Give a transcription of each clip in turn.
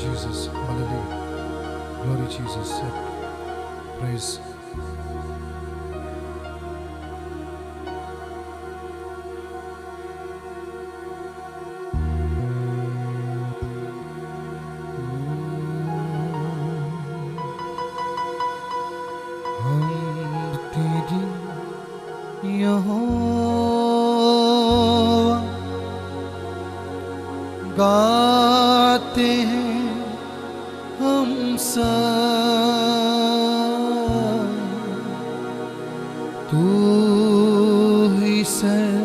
Jesus. Hallelujah. Glory Jesus. Praise. गाते हैं हम सब, तू ही सर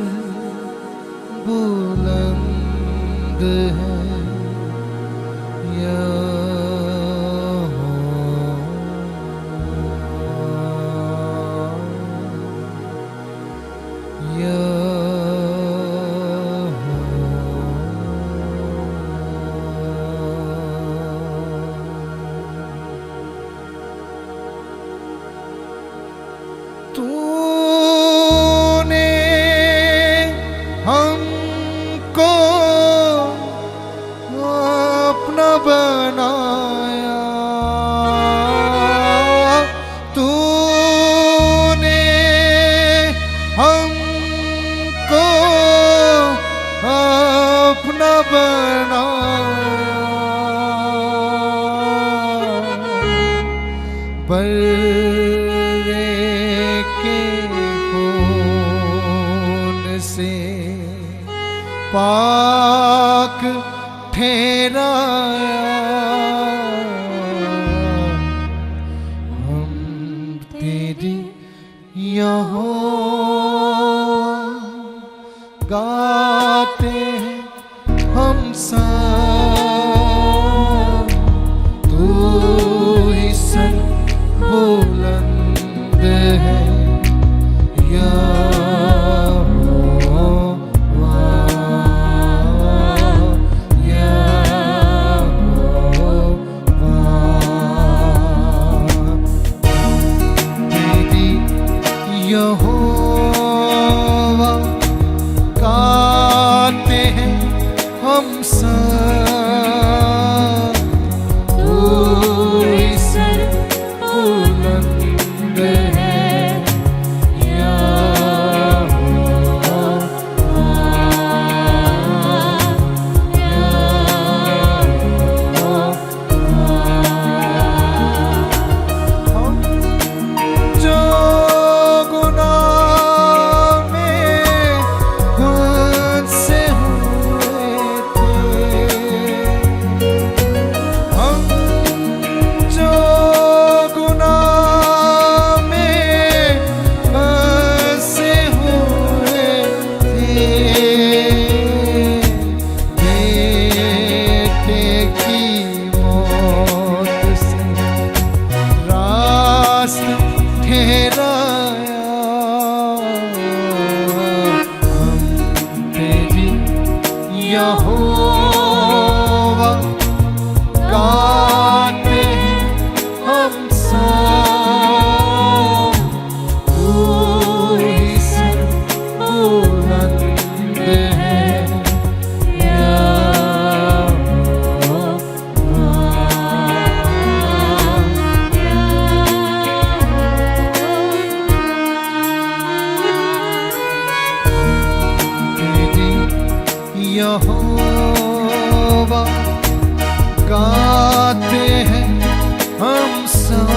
बुलंद है तूने हमको अपना बनाया, तूने हमको अपना बनाया, पाक ठहराया, हम तेरी यहोवा गाते हैं हम सब, तू ही सर बुलंद है यहोवा गाते हैं हम सब, तू ही सर बुलंद है यहोवा गाते हैं हम सब, तू ही सर बुलंद है यहोवा गाते हैं हम सब,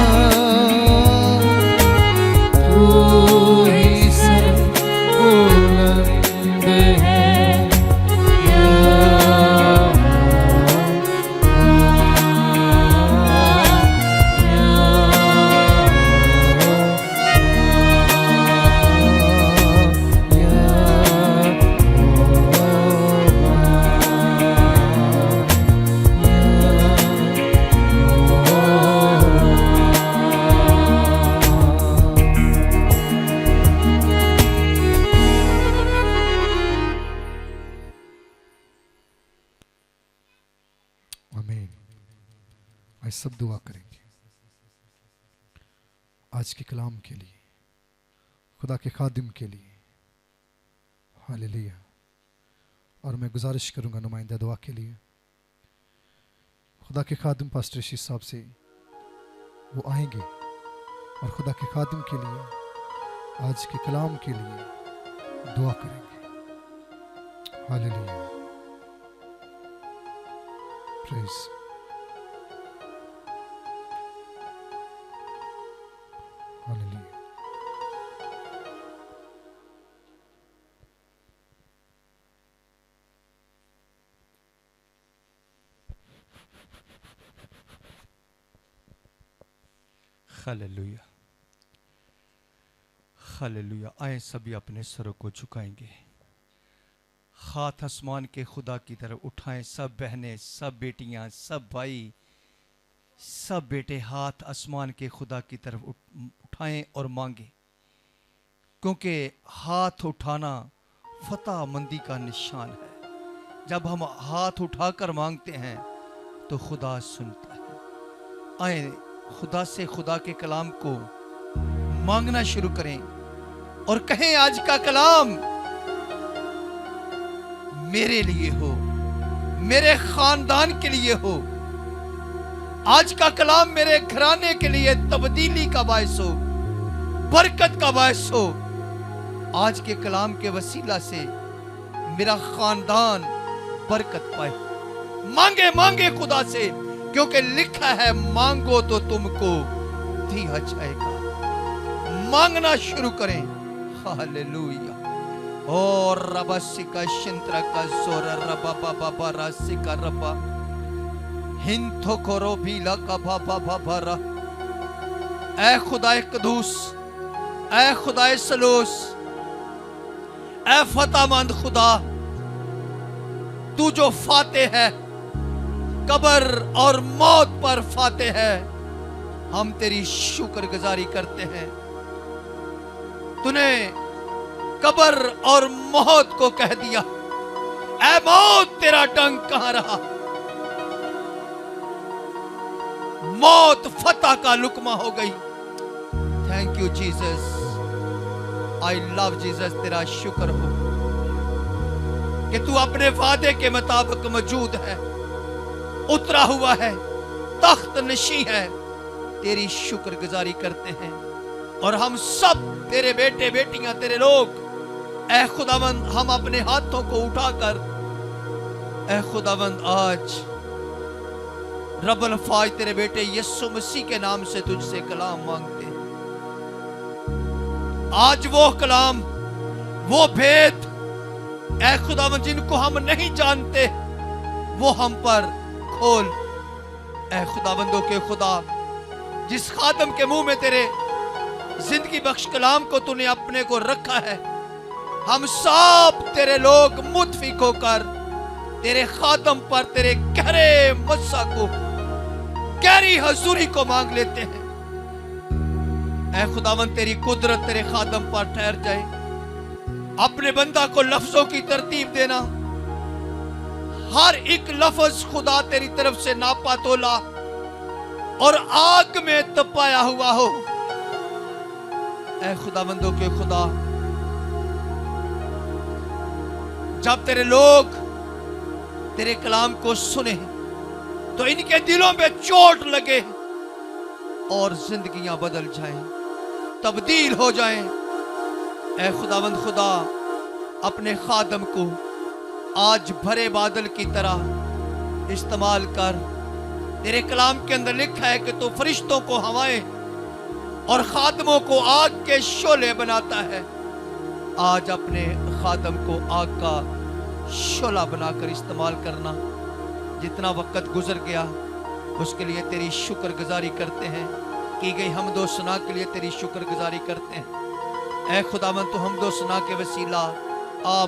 तू ही सर बुलंद है सब दुआ करेंगे आज के कलाम के लिए, खुदा के खादिम के लिए। हालेलुया। और मैं गुजारिश करूंगा नुमाइंदा दुआ के लिए, خدا کے خادم پاسٹر رشید صاحب سے وہ آئیں گے اور خدا کے خادم کے لیے آج کے کلام کے لیے دعا کریں گے. ہاللیلویا. پریز. ہاللیلویا. ہاللیلویا. ہاللیلویا. آئیں سبھی اپنے سروں کو جھکائیں گے. ہاتھ آسمان کے خدا کی طرف اٹھائیں. سب بہنیں، سب بیٹیاں، سب بھائی، سب بیٹے ہاتھ آسمان کے خدا کی طرف اٹھائیں اور مانگیں، کیونکہ ہاتھ اٹھانا فتح مندی کا نشان ہے. جب ہم ہاتھ اٹھا کر مانگتے ہیں تو خدا سنتا ہے. آئیں خدا سے خدا کے کلام کو مانگنا شروع کریں اور کہیں آج کا کلام میرے لیے ہو، میرے خاندان کے لیے ہو. آج کا کلام میرے گھرانے کے لیے تبدیلی کا باعث ہو، برکت کا باعث ہو. آج کے کلام کے وسیلہ سے میرا خاندان برکت پائے. مانگے خدا سے، کیونکہ لکھا ہے مانگو تو تم کو دیا جائے گا. مانگنا شروع کریں. ہاللیلویا. اور ربا سکا شنترا کا زور ربا بابا بارا سکا ربا ہنتو کرو بیلا کا بابا بابا را. اے خدا قدوس، اے خدا سلوس، اے فتح مند خدا، تو جو فاتح ہے، قبر اور موت پر فاتح ہے، ہم تیری شکر گزاری کرتے ہیں. تو نے قبر اور موت کو کہہ دیا، اے موت تیرا ڈنگ کہاں رہا. موت فتح کا لقمہ ہو گئی. Thank you Jesus. I love Jesus. تیرا شکر ہو کہ تو اپنے وعدے کے مطابق موجود ہے، اترا ہوا ہے، تخت نشیں ہے. تیری شکر گزاری کرتے ہیں اور ہم سب تیرے بیٹے بیٹیاں، تیرے لوگ، اے خداوند، ہم اپنے ہاتھوں کو اٹھا کر اے خداوند آج رب الفاظ تیرے بیٹے یسوع مسیح کے نام سے تجھ سے کلام مانگتے ہیں. آج وہ کلام، وہ بھید اے خداوند جن کو ہم نہیں جانتے، وہ ہم پر کھول. اے خداوندوں کے خدا، جس خادم کے منہ میں تیرے زندگی بخش کلام کو تو نے اپنے کو رکھا ہے، ہم سب تیرے لوگ متفق ہو کر تیرے خادم پر تیرے گہرے مسا کو، گہری حضوری کو مانگ لیتے ہیں. اے خداوند تیری قدرت تیرے خادم پر ٹھہر جائے. اپنے بندہ کو لفظوں کی ترتیب دینا، ہر ایک لفظ خدا تیری طرف سے ناپا تولا اور آگ میں تپایا ہوا ہو. اے خداوندوں کے خدا، جب تیرے لوگ تیرے کلام کو سنیں تو ان کے دلوں میں چوٹ لگے اور زندگیاں بدل جائیں، تبدیل ہو جائیں. اے خداوند خدا، اپنے خادم کو آج بھرے بادل کی طرح استعمال کر. تیرے کلام کے اندر لکھا ہے کہ تو فرشتوں کو ہوائیں اور خادموں کو آگ کے شعلے بناتا ہے. آج اپنے خادم کو آگ کا شعلہ بنا کر استعمال کرنا. جتنا وقت گزر گیا اس کے لیے تیری شکر گزاری کرتے ہیں، کی گئی حمد و ثنا کے لیے تیری شکر گزاری کرتے ہیں. اے خداوند تو حمد و ثنا کے وسیلہ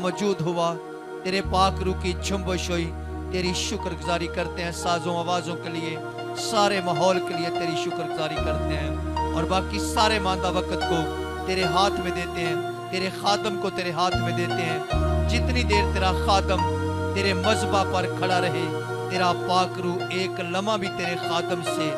موجود ہوا، تیرے پاک روح کی جھنبش ہوئی. تیری شکر گزاری کرتے ہیں. سازوں آوازوں کے لیے، سارے ماحول کے لیے تیری شکر گزاری کرتے ہیں اور باقی سارے ماندہ وقت کو تیرے ہاتھ میں دیتے ہیں، تیرے خادم کو تیرے ہاتھ میں دیتے ہیں. جتنی دیر تیرا خادم تیرے مذبح پر کھڑا رہے، تیرا پاک روح ایک لمحہ بھی تیرے خادم سے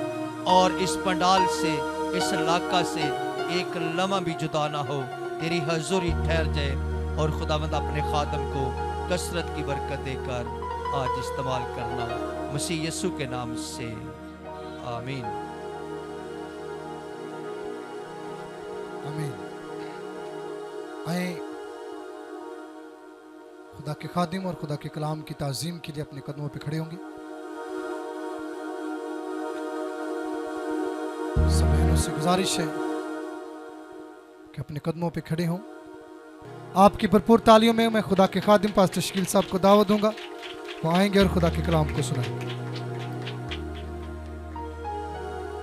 اور اس پنڈال سے، اس علاقہ سے ایک لمحہ بھی جدا نہ ہو. تیری حضوری ٹھہر جائے اور خداوند اپنے خادم کو کثرت کی برکت دے کر آج استعمال کرنا، مسیح یسوع کے نام سے آمین۔ آمین۔ آئیں خدا کے خادم اور خدا کے کلام کی تعظیم کے لیے اپنے قدموں پہ کھڑے ہوں گے۔ سب بہنوں سے گزارش ہے کہ اپنے قدموں پہ کھڑے ہوں۔ آپ کی بھرپور تالیوں میں میں خدا کے خادم پاسٹر شکیل صاحب کو دعوت دوں گا، وہ آئیں گے اور خدا کے کلام کو سنائیں گے۔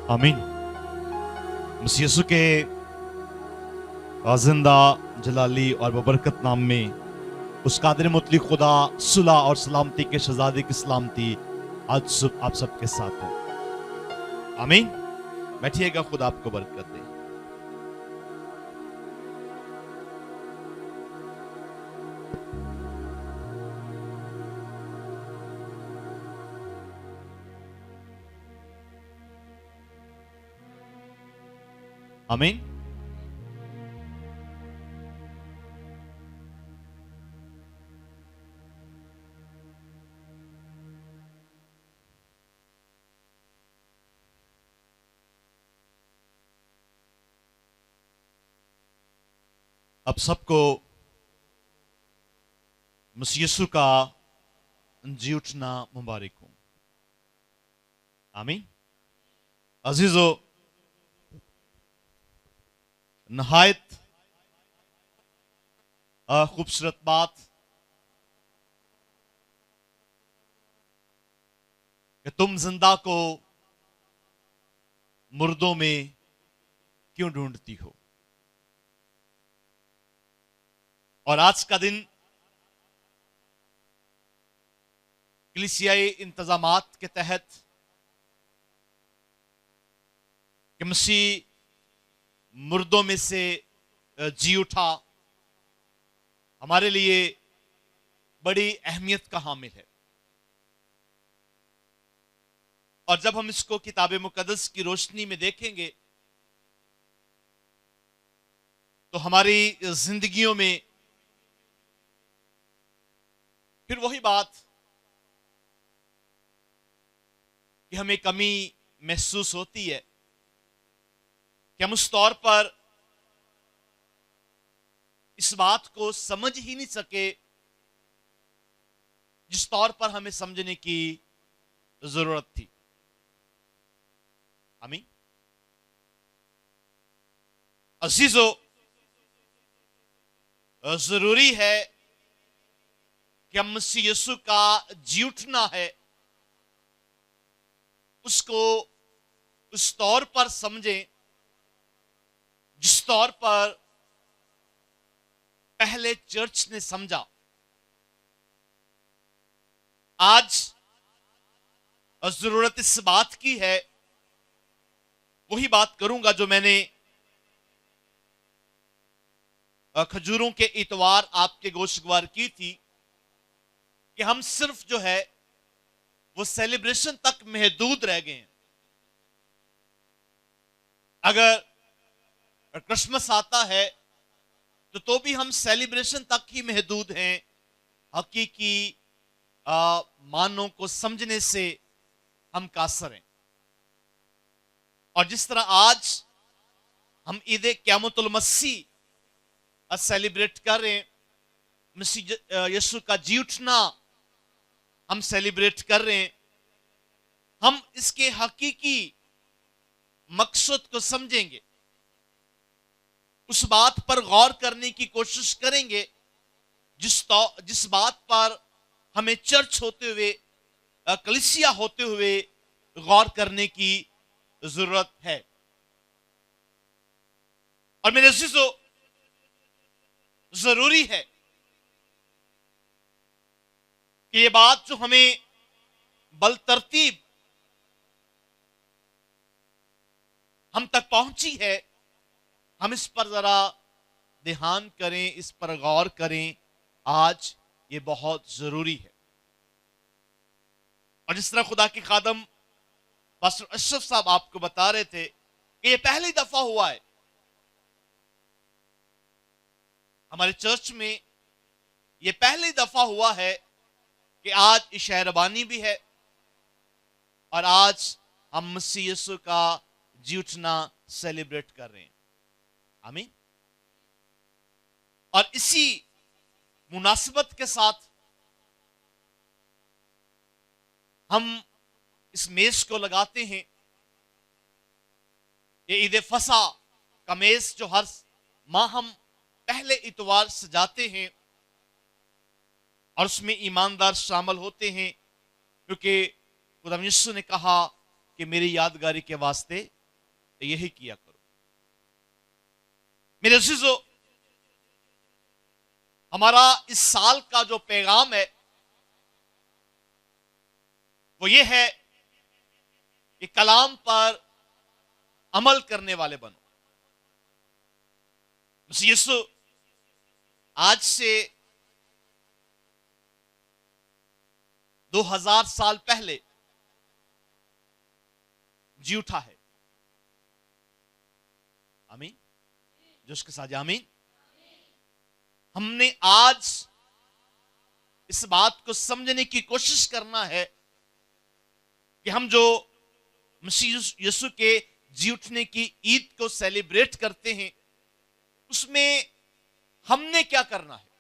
آمین۔ مسیح یسوع کے زندہ جلالی اور ببرکت نام میں اس قادر مطلق خدا صلح اور سلامتی کے شہزادے کی سلامتی آج صبح آپ سب کے ساتھ ہو۔ آمین۔ بیٹھیے گا، خدا آپ کو برکت دے۔ آمین۔ اب سب کو مسیح یسوع کا جی اٹھنا مبارک ہو۔ آمین۔ عزیزو، نہایت خوبصورت بات کہ تم زندہ کو مردوں میں کیوں ڈھونڈتی ہو۔ اور آج کا دن کلیسیائی انتظامات کے تحت کہ مسیح مردوں میں سے جی اٹھا، ہمارے لیے بڑی اہمیت کا حامل ہے۔ اور جب ہم اس کو کتاب مقدس کی روشنی میں دیکھیں گے تو ہماری زندگیوں میں پھر وہی بات کہ ہمیں کمی محسوس ہوتی ہے کہ ہم اس طور پر اس بات کو سمجھ ہی نہیں سکے جس طور پر ہمیں سمجھنے کی ضرورت تھی۔ آمین۔ عزیزو، ضروری ہے کہ ہم مسیح یسوع کا جی اٹھنا ہے اس کو اس طور پر سمجھیں جس طور پر پہلے چرچ نے سمجھا۔ آج ضرورت اس بات کی ہے، وہی بات کروں گا جو میں نے کھجوروں کے اتوار آپ کے گوشگوار کی تھی کہ ہم صرف جو ہے وہ سیلیبریشن تک محدود رہ گئے ہیں۔ اگر کرسمس آتا ہے تو بھی ہم سیلیبریشن تک ہی محدود ہیں، حقیقی معنوں کو سمجھنے سے ہم قاصر ہیں۔ اور جس طرح آج ہم عید قیامت المسیح سیلیبریٹ کر رہے ہیں، مسیح یسوع کا جی اٹھنا ہم سیلیبریٹ کر رہے ہیں، ہم اس کے حقیقی مقصد کو سمجھیں گے، اس بات پر غور کرنے کی کوشش کریں گے جس بات پر ہمیں چرچ ہوتے ہوئے، کلیسیا ہوتے ہوئے غور کرنے کی ضرورت ہے۔ اور میرے عزیزو، ضروری ہے کہ یہ بات جو ہمیں بالترتیب ہم تک پہنچی ہے، ہم اس پر ذرا دھیان کریں، اس پر غور کریں۔ آج یہ بہت ضروری ہے۔ اور جس طرح خدا کے خادم پاسٹر اشرف صاحب آپ کو بتا رہے تھے کہ یہ پہلی دفعہ ہوا ہے ہمارے چرچ میں، یہ پہلی دفعہ ہوا ہے کہ آج عشاء ربانی بھی ہے اور آج ہم مسیح یسوع کا جی اٹھنا سیلیبریٹ کر رہے ہیں. آمین. اور اسی مناسبت کے ساتھ ہم اس میز کو لگاتے ہیں. یہ عید فصح کا میز جو ہر ماہ ہم پہلے اتوار سجاتے ہیں اور اس میں ایماندار شامل ہوتے ہیں، کیونکہ خدا یسوع نے کہا کہ میری یادگاری کے واسطے یہی کیا کرو. میرے عزیزو، ہمارا اس سال کا جو پیغام ہے وہ یہ ہے کہ کلام پر عمل کرنے والے بنو. مسیح یسوع آج سے 2000 سال پہلے جی اٹھا ہے. آمین. جو اس کے ساتھ آمین. ہم نے آج اس بات کو سمجھنے کی کوشش کرنا ہے کہ ہم جو مسیح یسوع کے جی اٹھنے کی عید کو سیلیبریٹ کرتے ہیں اس میں ہم نے کیا کرنا ہے.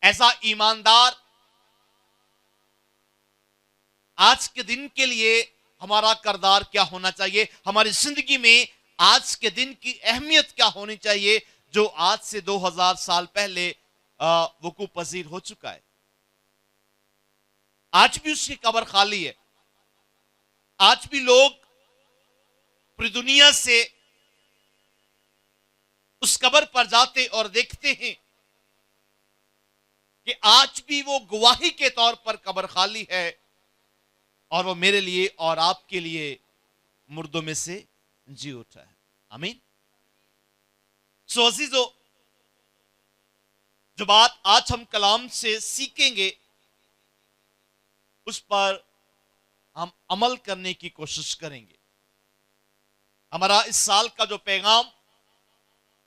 ایسا ایماندار آج کے دن کے لیے ہمارا کردار کیا ہونا چاہیے، ہماری زندگی میں آج کے دن کی اہمیت کیا ہونی چاہیے جو آج سے 2000 سال پہلے وقوع پذیر ہو چکا ہے. آج بھی اس کی قبر خالی ہے. آج بھی لوگ پوری دنیا سے اس قبر پر جاتے اور دیکھتے ہیں کہ آج بھی وہ گواہی کے طور پر قبر خالی ہے اور وہ میرے لیے اور آپ کے لیے مردوں میں سے جی اٹھا ہے. آمین. سو عزیزو، جو بات آج ہم کلام سے سیکھیں گے اس پر ہم عمل کرنے کی کوشش کریں گے. ہمارا اس سال کا جو پیغام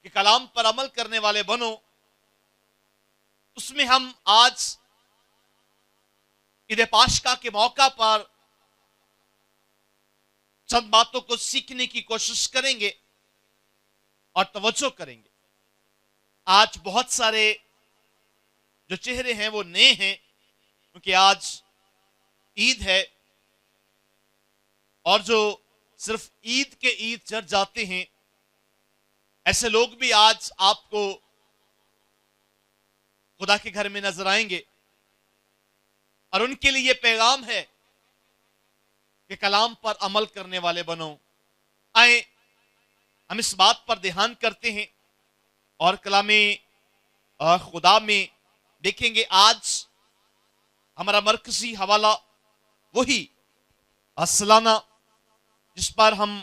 کہ کلام پر عمل کرنے والے بنو، اس میں ہم آج عید پاشکا کے موقع پر چند باتوں کو سیکھنے کی کوشش کریں گے اور توجہ کریں گے. آج بہت سارے جو چہرے ہیں وہ نئے ہیں کیونکہ آج عید ہے، اور جو صرف عید کے عید چڑھ جاتے ہیں ایسے لوگ بھی آج آپ کو خدا کے گھر میں نظر آئیں گے، اور ان کے لیے یہ پیغام ہے کہ کلام پر عمل کرنے والے بنو. آئیں ہم اس بات پر دھیان کرتے ہیں اور کلام خدا میں دیکھیں گے. آج ہمارا مرکزی حوالہ وہی سالانہ جس پر ہم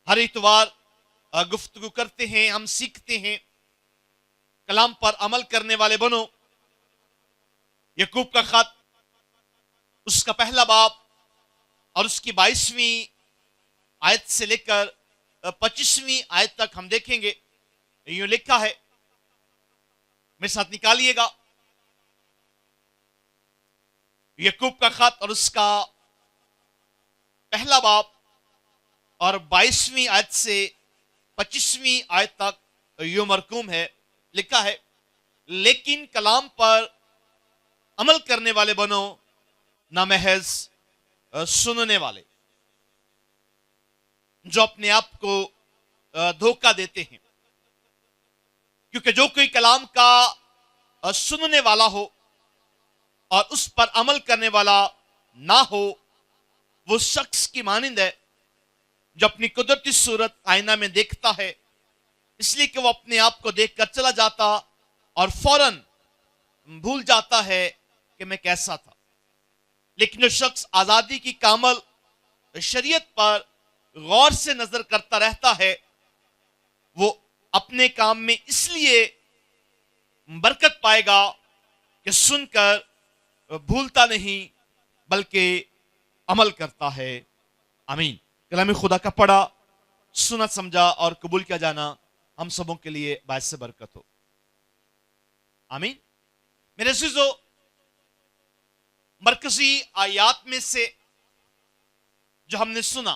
ہر اتوار گفتگو کرتے ہیں، ہم سیکھتے ہیں. کلام پر عمل کرنے والے بنو. یعقوب کا خط اس کا پہلا باب اور اس کی 22ویں آیت سے لے کر 25ویں آیت تک ہم دیکھیں گے. یوں لکھا ہے، میرے ساتھ نکالیے گا. یعقوب کا خط اور اس کا پہلا باب اور 22ویں آیت سے 25ویں آیت تک یوں مرقوم ہے، لکھا ہے، لیکن کلام پر عمل کرنے والے بنو، نہ محض سننے والے جو اپنے آپ کو دھوکہ دیتے ہیں. کیونکہ جو کوئی کلام کا سننے والا ہو اور اس پر عمل کرنے والا نہ ہو، وہ شخص کی مانند ہے جو اپنی قدرتی صورت آئینہ میں دیکھتا ہے، اس لیے کہ وہ اپنے آپ کو دیکھ کر چلا جاتا اور فوراً بھول جاتا ہے کہ میں کیسا تھا. لیکن جو شخص آزادی کی کامل شریعت پر غور سے نظر کرتا رہتا ہے، وہ اپنے کام میں اس لیے برکت پائے گا کہ سن کر بھولتا نہیں بلکہ عمل کرتا ہے. آمین. کلام خدا کا پڑھا، سنا، سمجھا اور قبول کیا جانا हम सबों के लिए बायस बरकत हो। आमीन। मेरे अज़ीज़ों, मरकजी आयात में से जो हमने सुना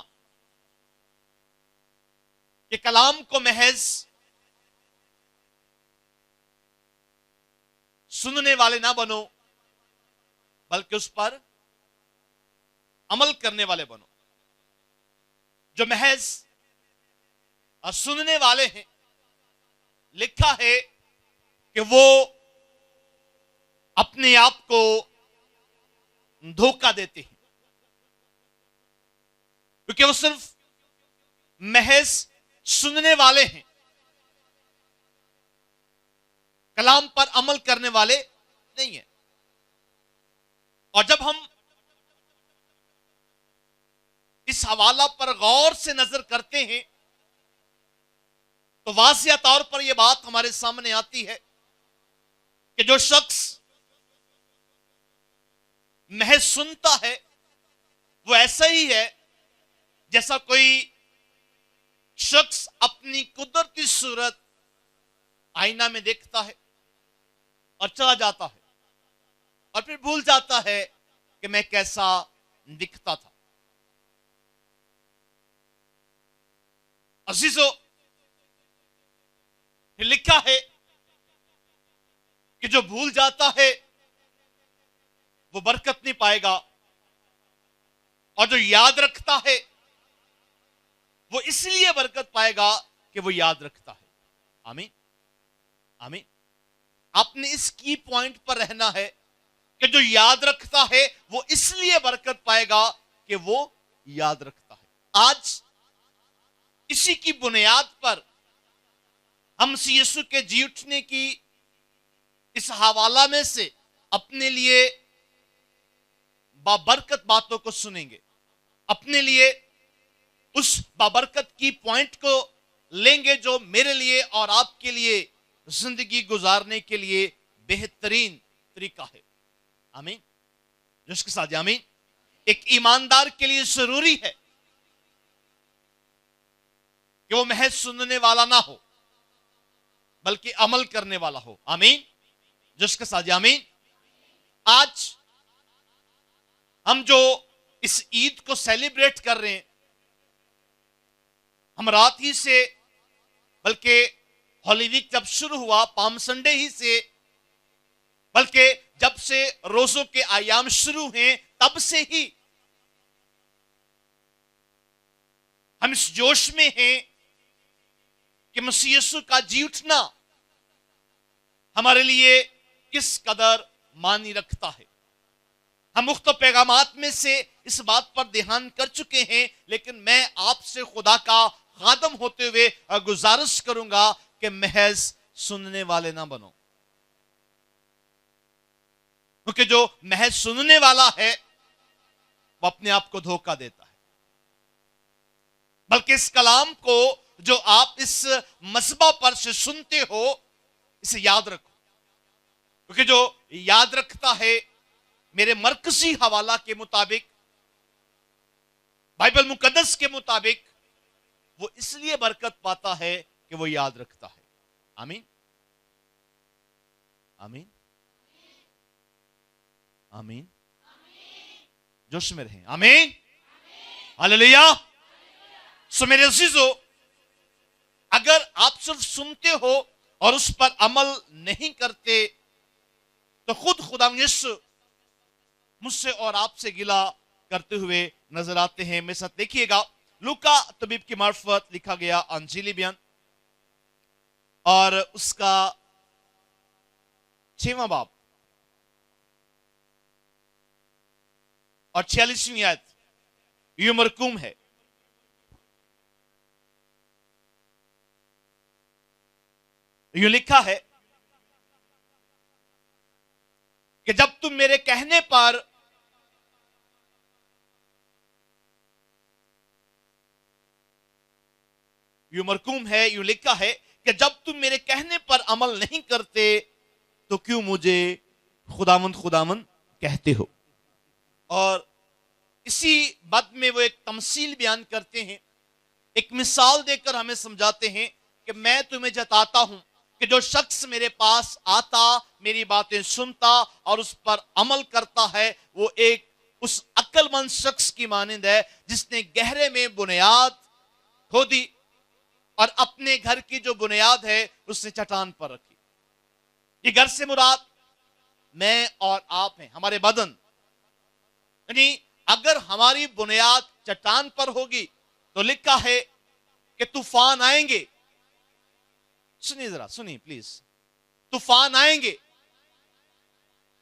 कि कलाम को महज सुनने वाले ना बनो, बल्कि उस पर अमल करने वाले बनो। जो महज सुनने वाले हैं, लिखा है कि वो अपने आप को धोखा देते हैं, क्योंकि वो सिर्फ महज सुनने वाले हैं, कलाम पर अमल करने वाले नहीं है। और जब हम इस हवाला पर गौर से नजर करते हैं तो वाज़िया तौर पर यह बात हमारे सामने आती है कि जो शख्स महज सुनता है वो ऐसा ही है जैसा कोई शख्स अपनी कुदरती सूरत आईना में देखता है और चला जाता है और फिर भूल जाता है कि मैं कैसा दिखता था। अजीजों, फिर लिखा है कि जो भूल जाता है वो बरकत नहीं पाएगा, और जो याद रखता है वो इसलिए बरकत पाएगा कि वो याद रखता है। आमीन, आमीन। आपने इस की पॉइंट पर रहना है कि जो याद रखता है वो इसलिए बरकत पाएगा कि वो याद रखता है। आज इसी की बुनियाद पर हम यीशु के जी उठने की इस हवाला में से अपने लिए बाबरकत बातों को सुनेंगे, अपने लिए उस बाबरकत की पॉइंट को लेंगे जो मेरे लिए और आपके लिए जिंदगी गुजारने के लिए बेहतरीन तरीका है। आमीन। जिसके साथ आमीन। एक ईमानदार के लिए जरूरी है कि वो महज सुनने वाला ना हो बल्कि अमल करने वाला हो। आमीन। जिसके साथ आमीन। आज हम जो इस ईद को सेलिब्रेट कर रहे हैं, हम रात ही से, बल्कि हॉली वीक जब शुरू हुआ, पाम संडे ही से, बल्कि जब से रोजों के आयाम शुरू हैं तब से ही हम इस जोश में हैं कि मसीह यीशु का जी उठना हमारे लिए किस कदर मानी रखता है। हम मुख्तलिफ पैगामात में से इस बात पर ध्यान कर चुके हैं, लेकिन मैं आपसे खुदा का खादम होते हुए गुजारिश करूंगा कि महज सुनने वाले ना बनो, क्योंकि जो महज सुनने वाला है वो अपने आप को धोखा देता है। बल्कि इस कलाम को जो आप इस मसबा पर से सुनते हो, इसे याद रखो, क्योंकि जो याद रखता है मेरे मरकजी हवाला के मुताबिक, बाइबल मुकद्दस के मुताबिक, वो इसलिए बरकत पाता है कि वो याद रखता है। आमीन, आमीन, आमीन। जोश में रहें। आमीन, हालेलुया। सो मेरे अजीजों, अगर आप सिर्फ सुनते हो और उस पर अमल नहीं करते तो खुद खुदा यीशु मुझसे और आपसे गिला करते हुए नजर आते हैं। मेरे साथ देखिएगा, लूका तबीब की मार्फत लिखा गया अंजीली बयान और उसका 6वां बाब और 46वीं आयत यूं मरकूम है, यूं लिखा है कि जब तुम मेरे कहने पर यूं मरकूम है, यूं लिखा है कि जब तुम मेरे कहने पर अमल नहीं करते तो क्यों मुझे खुदावंद खुदावंद कहते हो। और इसी बात में वो एक तमसील बयान करते हैं, एक मिसाल देकर हमें समझाते हैं کہ میں تمہیں جتاتا ہوں کہ جو شخص میرے پاس آتا، میری باتیں سنتا اور اس پر عمل کرتا ہے، وہ ایک اس عقل مند شخص کی مانند ہے جس نے گہرے میں بنیاد کھودی اور اپنے گھر کی جو بنیاد ہے اس نے چٹان پر رکھی۔ یہ گھر سے مراد میں اور آپ ہیں، ہمارے بدن۔ یعنی اگر ہماری بنیاد چٹان پر ہوگی تو لکھا ہے کہ طوفان آئیں گے۔ سنیے ذرا، سنیے پلیز، طوفان آئیں گے،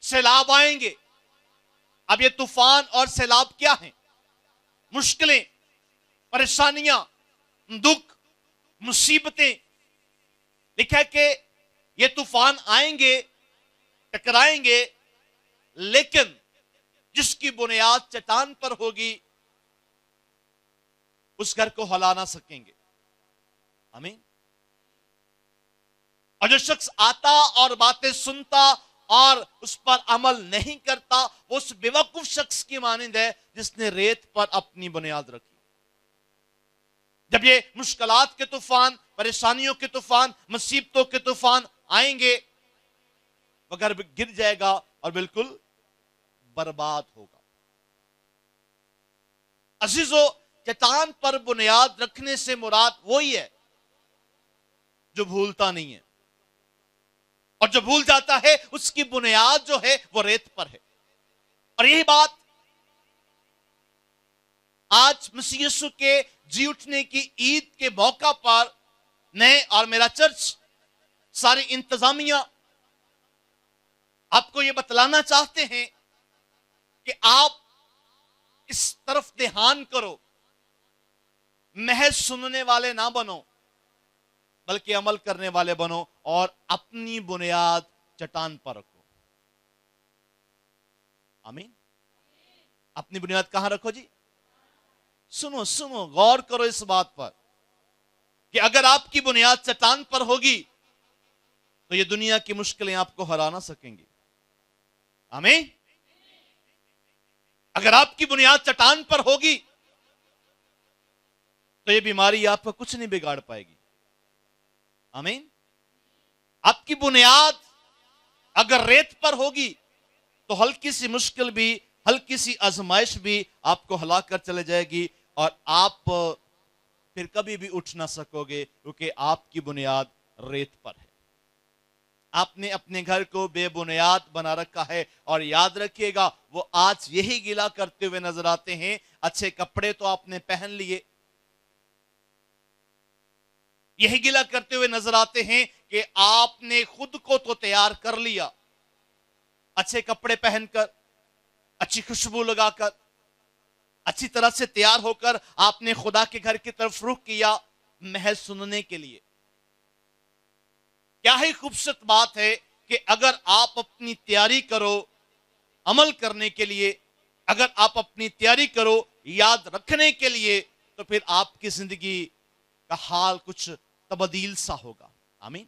سیلاب آئیں گے۔ اب یہ طوفان اور سیلاب کیا ہیں؟ مشکلیں، پریشانیاں، دکھ، مصیبتیں۔ لکھا ہے کہ یہ طوفان آئیں گے، ٹکرائیں گے، لیکن جس کی بنیاد چٹان پر ہوگی اس گھر کو ہلا نہ سکیں گے۔ آمین۔ اور جو شخص آتا اور باتیں سنتا اور اس پر عمل نہیں کرتا، وہ اس بیوقوف شخص کی مانند ہے جس نے ریت پر اپنی بنیاد رکھی۔ جب یہ مشکلات کے طوفان، پریشانیوں کے طوفان، مصیبتوں کے طوفان آئیں گے، وہ گھر گر جائے گا اور بالکل برباد ہوگا۔ عزیزو، چٹان پر بنیاد رکھنے سے مراد وہی ہے جو بھولتا نہیں ہے، اور جو بھول جاتا ہے اس کی بنیاد جو ہے وہ ریت پر ہے۔ اور یہی بات آج مسیح یسوع کے جی اٹھنے کی عید کے موقع پر میں اور میرا چرچ، ساری انتظامیہ آپ کو یہ بتلانا چاہتے ہیں کہ آپ اس طرف دھیان کرو، محض سننے والے نہ بنو بلکہ عمل کرنے والے بنو اور اپنی بنیاد چٹان پر رکھو۔ آمین۔ اپنی بنیاد کہاں رکھو جی؟ سنو سنو، غور کرو اس بات پر کہ اگر آپ کی بنیاد چٹان پر ہوگی تو یہ دنیا کی مشکلیں آپ کو ہرا نہ سکیں گی۔ آمین۔ اگر آپ کی بنیاد چٹان پر ہوگی تو یہ بیماری آپ کو کچھ نہیں بگاڑ پائے گی۔ آمین۔ آپ کی بنیاد اگر ریت پر ہوگی تو ہلکی سی مشکل بھی، ہلکی سی آزمائش بھی آپ کو ہلا کر چلے جائے گی اور آپ پھر کبھی بھی اٹھ نہ سکو گے، کیونکہ آپ کی بنیاد ریت پر ہے۔ آپ نے اپنے گھر کو بے بنیاد بنا رکھا ہے، اور یاد رکھیے گا وہ آج یہی گلہ کرتے ہوئے نظر آتے ہیں۔ اچھے کپڑے تو آپ نے پہن لیے، یہی گلہ کرتے ہوئے نظر آتے ہیں کہ آپ نے خود کو تو تیار کر لیا، اچھے کپڑے پہن کر، اچھی خوشبو لگا کر، اچھی طرح سے تیار ہو کر آپ نے خدا کے گھر کی طرف رخ کیا محض سننے کے لیے۔ کیا ہی خوبصورت بات ہے کہ اگر آپ اپنی تیاری کرو عمل کرنے کے لیے، اگر آپ اپنی تیاری کرو یاد رکھنے کے لیے، تو پھر آپ کی زندگی کا حال کچھ تبدیل سا ہوگا۔ آمین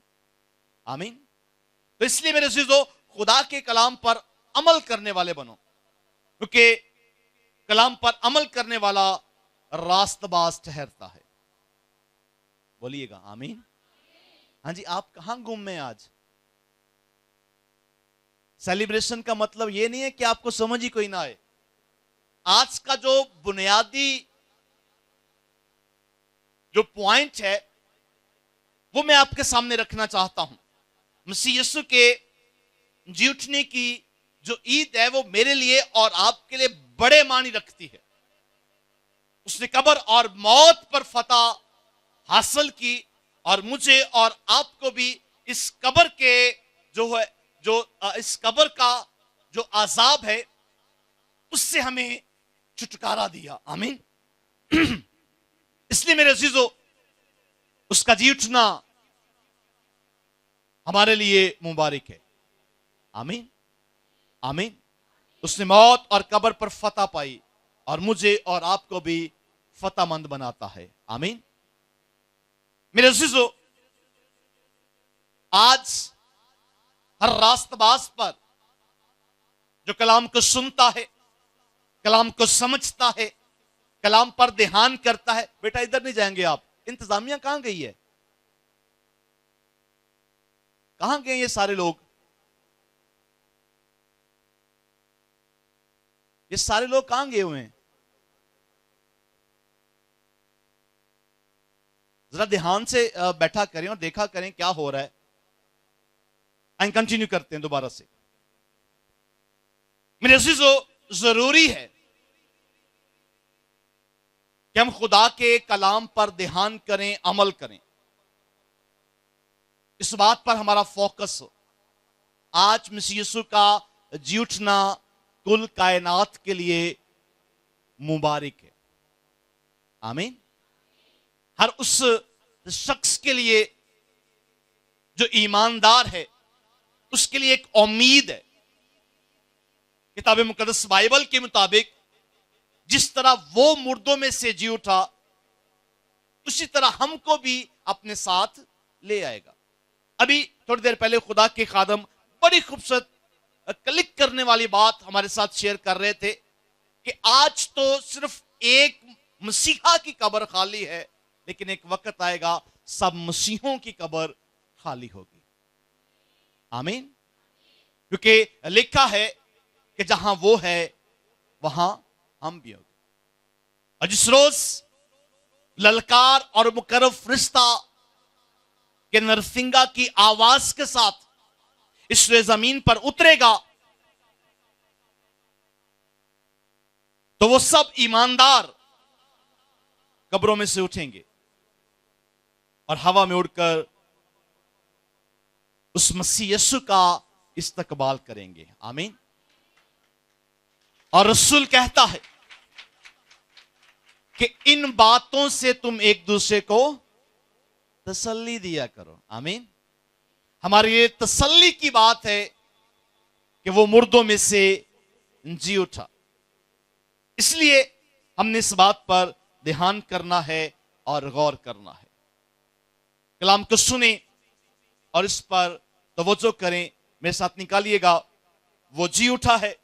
آمین۔ تو اس لیے میرے عزیزو، خدا کے کلام پر عمل کرنے والے بنو، کیونکہ کلام پر عمل کرنے والا راست باز ٹھہرتا ہے۔ بولیے گا آمین۔ ہاں جی، آپ کہاں گم میں آج؟ سیلیبریشن کا مطلب یہ نہیں ہے کہ آپ کو سمجھ ہی کوئی نہ آئے۔ آج کا جو بنیادی جو پوائنٹ ہے وہ میں آپ کے سامنے رکھنا چاہتا ہوں۔ مسیح یسوع کے جی اٹھنے کی جو عید ہے وہ میرے لیے اور آپ کے لیے بڑے معنی رکھتی ہے۔ اس نے قبر اور موت پر فتح حاصل کی، اور مجھے اور آپ کو بھی اس قبر کے اس قبر کا جو عذاب ہے اس سے ہمیں چھٹکارا دیا۔ آمین۔ اس لیے میرے عزیزو، اس کا جی اٹھنا ہمارے لیے مبارک ہے۔ آمین آمین۔ اس نے موت اور قبر پر فتح پائی اور مجھے اور آپ کو بھی فتح مند بناتا ہے۔ آمین۔ میرے عزیزو، آج ہر راست باز پر جو کلام کو سنتا ہے، کلام کو سمجھتا ہے، کلام پر دھیان کرتا ہے، بیٹا ادھر نہیں جائیں گے آپ، انتظامیہ کہاں گئی ہے؟ کہاں گئے یہ سارے لوگ؟ یہ سارے لوگ کہاں گئے ہوئے ہیں؟ ذرا دھیان سے بیٹھا کریں اور دیکھا کریں کیا ہو رہا ہے. آئیں کنٹینیو کرتے ہیں دوبارہ سے. میرے عزیزو، ضروری ہے کہ ہم خدا کے کلام پر دھیان کریں، عمل کریں. اس بات پر ہمارا فوکس ہو. آج مسیح یسوع کا جی اٹھنا کل کائنات کے لیے مبارک ہے. آمین. ہر اس شخص کے لیے جو ایماندار ہے، اس کے لیے ایک امید ہے. کتاب مقدس بائبل کے مطابق جس طرح وہ مردوں میں سے جی اٹھا، اسی طرح ہم کو بھی اپنے ساتھ لے آئے گا. ابھی تھوڑی دیر پہلے خدا کے خادم بڑی خوبصورت کلک کرنے والی بات ہمارے ساتھ شیئر کر رہے تھے کہ آج تو صرف ایک مسیحا کی قبر خالی ہے، لیکن ایک وقت آئے گا سب مسیحوں کی قبر خالی ہوگی. آمین. کیونکہ لکھا ہے کہ جہاں وہ ہے وہاں ہم بھی ہوں گے. اور جس روز للکار اور مقرب فرشتہ کہ نرسنگا کی آواز کے ساتھ اس روئے زمین پر اترے گا، تو وہ سب ایماندار قبروں میں سے اٹھیں گے اور ہوا میں اڑ کر اس مسیح یسوع کا استقبال کریں گے. آمین. اور رسول کہتا ہے کہ ان باتوں سے تم ایک دوسرے کو تسلی دیا کرو. آمین. ہماری یہ تسلی کی بات ہے کہ وہ مردوں میں سے جی اٹھا. اس لیے ہم نے اس بات پر دھیان کرنا ہے اور غور کرنا ہے. کلام کو سنیں اور اس پر توجہ کریں. میرے ساتھ نکالیے گا، وہ جی اٹھا ہے.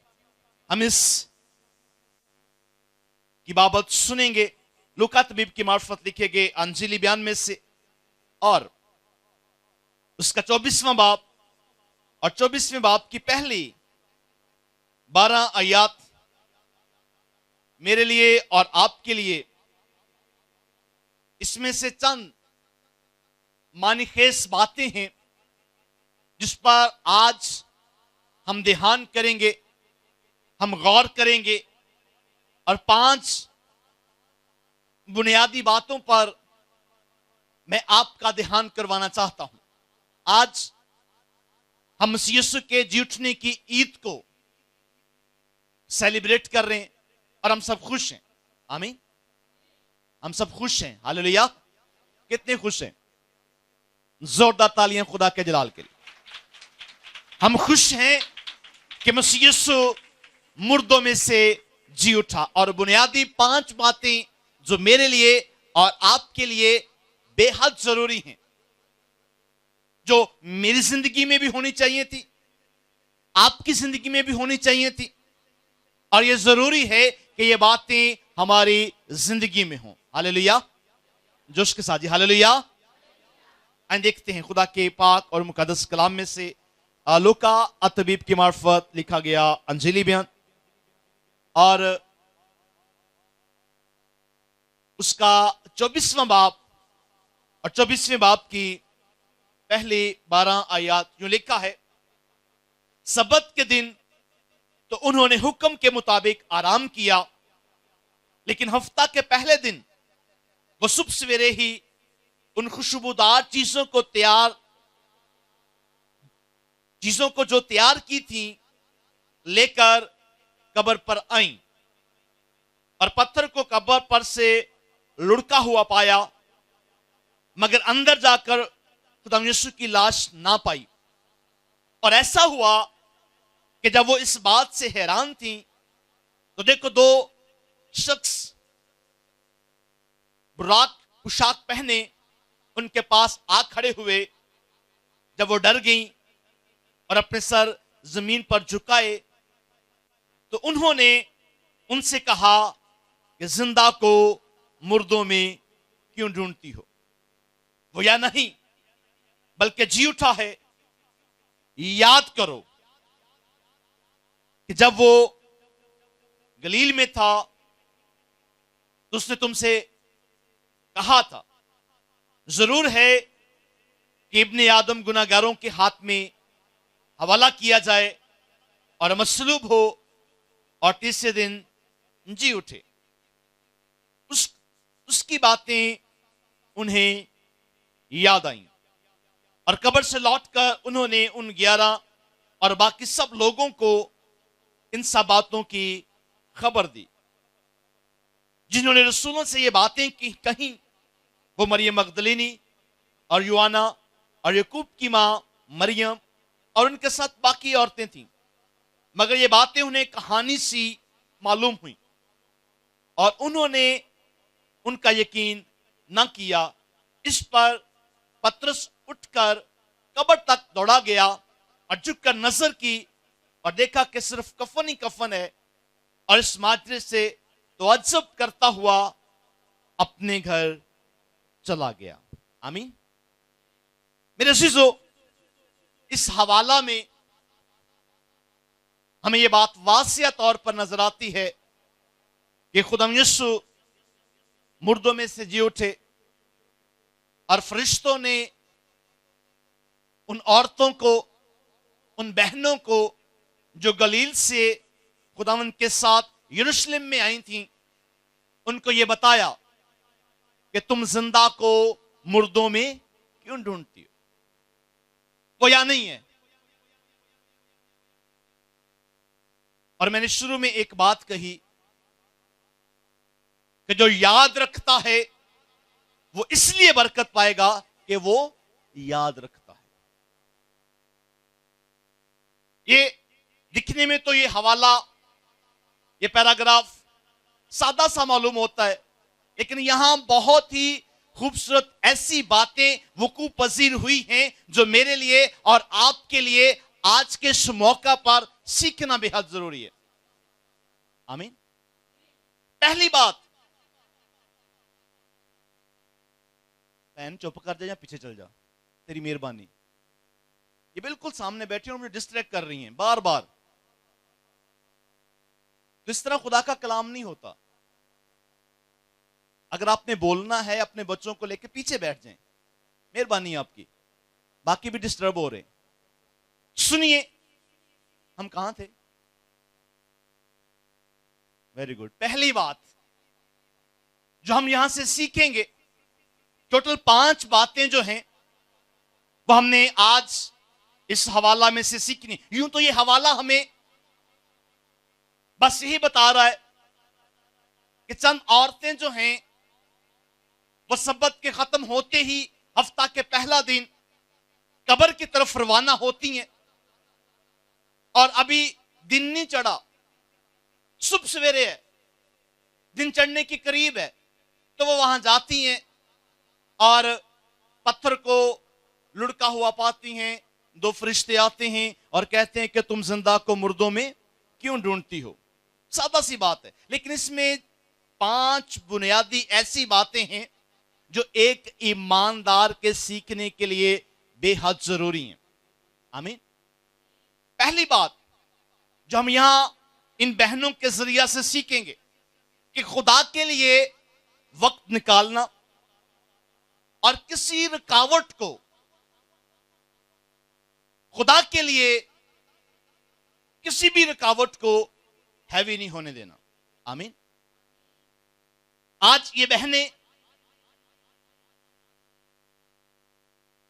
ہم اس کی بابت سنیں گے لوکا طبیب کی معرفت لکھے گئے انجیلی بیان میں سے، اور اس کا 24واں باب اور 24ویں باب کی پہلی 12 آیات میرے لیے اور آپ کے لیے اس میں سے چند معنی خیز باتیں ہیں جس پر آج ہم دھیان کریں گے، ہم غور کریں گے، اور 5 بنیادی باتوں پر میں آپ کا دھیان کروانا چاہتا ہوں. آج ہم مسیح یسوع کے جی اٹھنے کی عید کو سیلیبریٹ کر رہے ہیں اور ہم سب خوش ہیں. آمین. ہم سب خوش ہیں. ہاللیلویا. کتنے خوش ہیں؟ زوردار تالیاں خدا کے جلال کے لیے. ہم خوش ہیں کہ مسیح یسوع مردوں میں سے جی اٹھا. اور بنیادی 5 باتیں جو میرے لیے اور آپ کے لیے بے حد ضروری ہیں، جو میری زندگی میں بھی ہونی چاہیے تھی، آپ کی زندگی میں بھی ہونی چاہیے تھی، اور یہ ضروری ہے کہ یہ باتیں ہماری زندگی میں ہوں. ہاللیلویا. جوش کے ساتھ جی ہاللیلویا. آئیں دیکھتے ہیں خدا کے پاک اور مقدس کلام میں سے لوکا طبیب کی معرفت لکھا گیا انجیلی بیان، اور اس کا 24واں باب اور 24ویں باب کی پہلی 12 آیات یوں لکھا ہے. سبت کے دن تو انہوں نے حکم کے مطابق آرام کیا، لیکن ہفتہ کے پہلے دن وہ صبح سویرے ہی ان خوشبودار چیزوں کو جو تیار کی تھیں لے کر قبر پر آئیں، اور پتھر کو قبر پر سے لڑکا ہوا پایا، مگر اندر جا کر خدا یسوع کی لاش نہ پائی. اور ایسا ہوا کہ جب وہ اس بات سے حیران تھیں تو دیکھو 2 شخص براق پوشاک پہنے ان کے پاس آ کھڑے ہوئے. جب وہ ڈر گئیں اور اپنے سر زمین پر جھکائے تو انہوں نے ان سے کہا کہ زندہ کو مردوں میں کیوں ڈھونڈتی ہو؟ وہ یا نہیں بلکہ جی اٹھا ہے، याद करो कि जब वो गलील में था तो उसने तुमसे कहा था, जरूर है कि इब्ने आदम गुनाहगारों के हाथ में हवाला किया जाए और मसलूब हो और तीसरे दिन जी उठे। उसकी बातें उन्हें याद आई और कब्र से लौटकर उन्होंने उन 11 और बाकी सब लोगों को इन सब बातों की खबर दी। जिन्होंने रसूलों से ये बातें कहीं वो मरियम मगदलिनी और यूआना और यकूब की मां मरियम और उनके साथ बाकी औरतें थीं, मगर ये बातें उन्हें कहानी सी मालूम हुई और उन्होंने उनका यकीन न किया। इस पर पतरस उठकर कब्र तक दौड़ा गया और झुककर नजर की और देखा कि सिर्फ कफन ही कफन है, और इस माजरे से तअज्जुब करता हुआ अपने घर चला गया। आमीन। मेरे अजीजों, इस हवाला में हमें यह बात वासिया तौर पर नजर आती है कि खुदा यीशु मुर्दों में से जी उठे और फरिश्तों ने उन औरतों को, उन बहनों को जो गलील से खुदावंद के साथ यरूशलेम में आई थीं, उनको यह बताया कि तुम जिंदा को मुर्दों में क्यों ढूंढती हो? वो या नहीं है। और मैंने शुरू में एक बात कही कि जो याद रखता है वो इसलिए बरकत पाएगा कि वो याद रखता है। ये दिखने में तो ये हवाला, ये पैराग्राफ सादा सा मालूम होता है, लेकिन यहां बहुत ही खूबसूरत ऐसी बातें वकूफ पजीर हुई हैं जो मेरे लिए और आपके लिए आज के इस मौका पर सीखना बेहद जरूरी है। आमीन। पहली बात, बहन चुप कर जा या पीछे चल जा, तेरी मेहरबानी। ये बिल्कुल सामने बैठी और मुझे डिस्ट्रैक्ट कर रही हैं बार बार। तो इस तरह खुदा का कलाम नहीं होता। अगर आपने बोलना है अपने बच्चों को लेकर पीछे बैठ जाएं, मेहरबानी आपकी। बाकी भी डिस्टर्ब हो रहे। सुनिए, हम कहां थे? Very good. पहली बात जो हम यहां से सीखेंगे, टोटल 5 बातें जो हैं वो हमने आज इस हवाला में से सीखनी। यूं तो ये हवाला हमें बस यही बता रहा है कि चंद औरतें जो हैं वो सब्बत के खत्म होते ही हफ्ता के पहला दिन कब्र की तरफ रवाना होती हैं, और अभी दिन नहीं चढ़ा, सुबह सवेरे है, दिन चढ़ने के करीब है, तो वो वहां जाती हैं और पत्थर को लुढ़का हुआ पाती हैं। 2 फरिश्ते आते हैं और कहते हैं कि तुम जिंदा को मुर्दों में क्यों ढूंढती हो? सादा सी बात है, लेकिन इसमें 5 बुनियादी ऐसी बातें हैं जो एक ईमानदार के सीखने के लिए बेहद जरूरी हैं। आमीन। पहली बात जो हम यहां इन बहनों के जरिया से सीखेंगे कि खुदा के लिए वक्त निकालना और किसी रुकावट को खुदा के लिए किसी भी रुकावट को हैवी नहीं होने देना। आमीन। आज ये बहनें